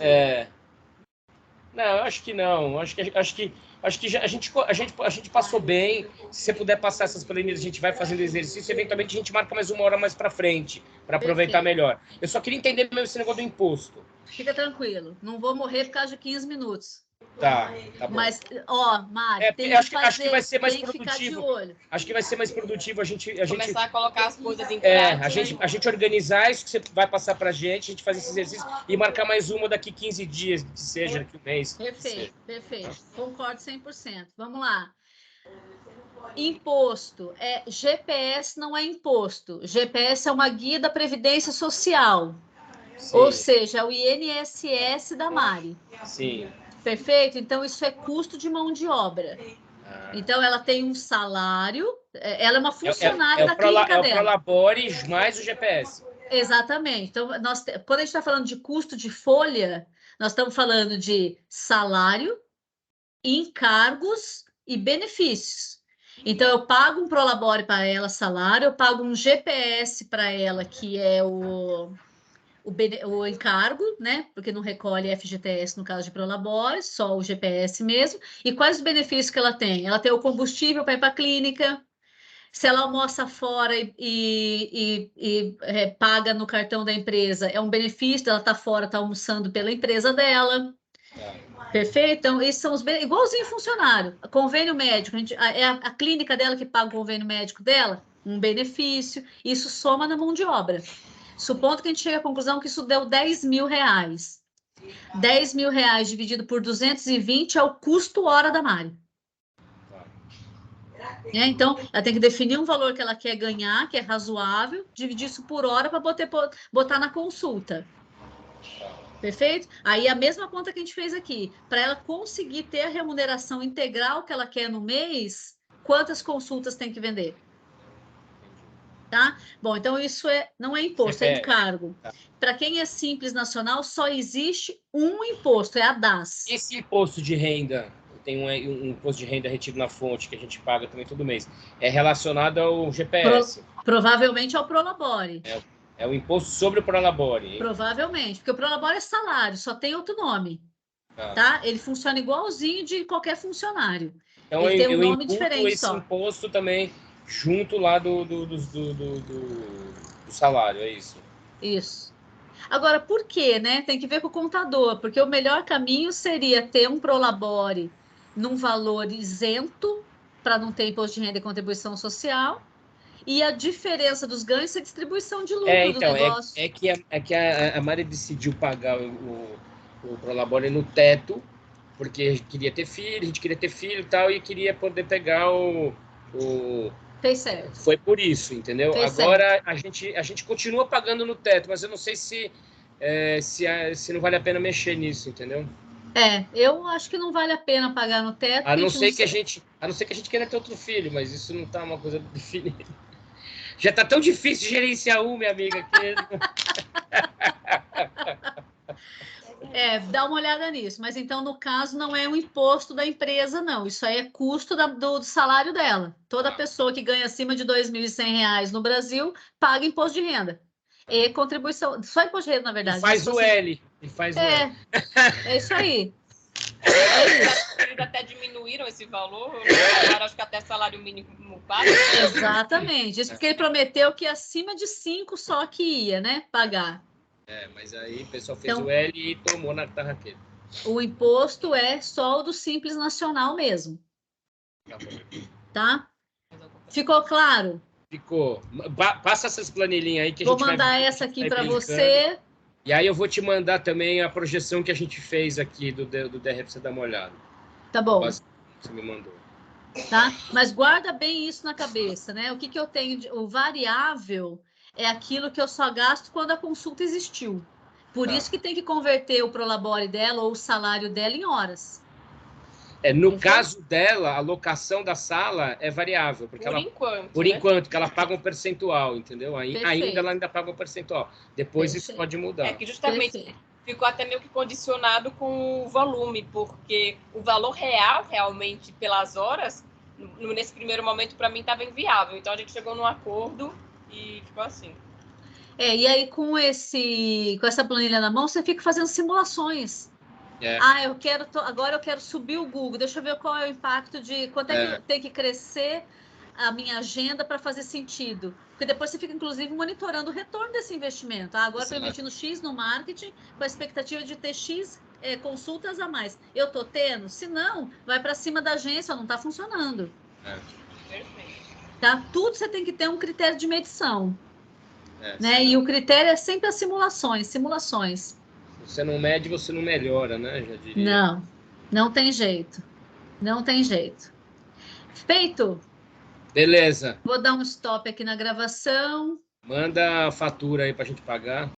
Não, eu acho que não. Acho que a gente passou bem. Se você puder passar essas planilhas, a gente vai fazendo exercício. Eventualmente a gente marca mais 1 hora mais para frente, para aproveitar melhor. Eu só queria entender mesmo esse negócio do imposto. Fica tranquilo. Não vou morrer por causa de 15 minutos. Tá bom. Mas, Mari, acho que vai ser mais produtivo. Acho que vai ser mais produtivo a gente começar a colocar as coisas em prática. A gente organizar isso que você vai passar pra gente, a gente fazer esse exercício e marcar mais uma daqui 15 dias, que seja daqui 1 mês. Perfeito. Concordo 100%. Vamos lá. Imposto. GPS não é imposto. GPS é uma guia da Previdência Social. Sim. Ou seja, o INSS da Mari. Sim. Perfeito? Então, isso é custo de mão de obra. Então, ela tem um salário, ela é uma funcionária da clínica dela. É o Prolabore mais o GPS. Exatamente. Então, quando a gente está falando de custo de folha, nós estamos falando de salário, encargos e benefícios. Então, eu pago um Prolabore para ela, salário, eu pago um GPS para ela, que é o encargo, né? Porque não recolhe FGTS no caso de Prolabore, só o GPS mesmo. E quais os benefícios que ela tem? Ela tem o combustível para ir para a clínica. Se ela almoça fora e paga no cartão da empresa, é um benefício, ela está fora, está almoçando pela empresa dela. Perfeito? Então, esses são os benefícios. Igualzinho funcionário. Convênio médico, a clínica dela que paga o convênio médico dela, um benefício. Isso soma na mão de obra. Supondo que a gente chegue à conclusão que isso deu R$10.000. R$10.000 dividido por 220 é o custo hora da Mari. Então, ela tem que definir um valor que ela quer ganhar, que é razoável, dividir isso por hora para botar na consulta. Perfeito? Aí a mesma conta que a gente fez aqui. Para ela conseguir ter a remuneração integral que ela quer no mês, quantas consultas tem que vender? Tá? Bom, então isso não é imposto, é encargo. Para quem é Simples Nacional, só existe um imposto, é a DAS. Esse imposto de renda, tem um imposto de renda retido na fonte, que a gente paga também todo mês, é relacionado ao GPS? Provavelmente ao Prolabore. É o imposto sobre o Prolabore, hein? Provavelmente, porque o Prolabore é salário, só tem outro nome. Tá? Ele funciona igualzinho de qualquer funcionário. Então, ele tem um nome imputo diferente esse só. imposto também junto lá do salário, é isso? Isso. Agora, por quê, né? Tem que ver com o contador, porque o melhor caminho seria ter um Prolabore num valor isento, para não ter imposto de renda e contribuição social, e a diferença dos ganhos é distribuição de lucro do negócio. É que a Mari decidiu pagar o Prolabore no teto, porque a gente queria ter filho e tal, e queria poder pegar o... Fez certo. Foi por isso, entendeu? Fez Agora a gente continua pagando no teto, mas eu não sei se não vale a pena mexer nisso, entendeu? Eu acho que não vale a pena pagar no teto. A não ser que a gente queira ter outro filho, mas isso não tá uma coisa definida. Já tá tão difícil gerenciar minha amiga, que... Dá uma olhada nisso. Mas então, no caso, não é um imposto da empresa, não. Isso aí é custo do salário dela. Toda pessoa que ganha acima de R$2.100 no Brasil paga imposto de renda. E contribuição, só imposto de renda, na verdade. E faz o L. É isso aí. Eles até diminuíram esse valor, agora acho que até salário mínimo paga. Exatamente. Isso porque ele prometeu que acima de 5 só que ia, né, pagar. Mas aí o pessoal fez o L e tomou na tarraqueta. O imposto é só o do Simples Nacional mesmo. Tá? Ficou claro? Ficou. Passa essas planilhinhas aí que a Vou gente vai... mandar essa aqui para você. E aí eu vou te mandar também a projeção que a gente fez aqui do DR para você dar uma olhada. Tá bom. Você me mandou. Tá? Mas guarda bem isso na cabeça, né? O que eu tenho o variável é aquilo que eu só gasto quando a consulta existiu. Por isso que tem que converter o Prolabore dela ou o salário dela em horas. No caso dela, a locação da sala é variável. Porque por enquanto, que ela paga um percentual, entendeu? Ainda ela ainda paga um percentual. Depois isso pode mudar. Que justamente ficou até meio que condicionado com o volume, porque o valor real, realmente, pelas horas, nesse primeiro momento, para mim, estava inviável. Então, a gente chegou num acordo e ficou assim. E aí, com essa planilha na mão, você fica fazendo simulações. Agora eu quero subir o Google, deixa eu ver qual é o impacto de quanto é que tem que crescer a minha agenda para fazer sentido. Porque depois você fica, inclusive, monitorando o retorno desse investimento. Agora estou investindo X no marketing com a expectativa de ter X consultas a mais. Eu estou tendo? Se não, vai para cima da agência, não está funcionando. Tá? Tudo você tem que ter um critério de medição. Né? E o critério é sempre as simulações. Você não mede, você não melhora, né? Já diria. Não tem jeito. Não tem jeito. Feito? Beleza. Vou dar um stop aqui na gravação. Manda a fatura aí para a gente pagar.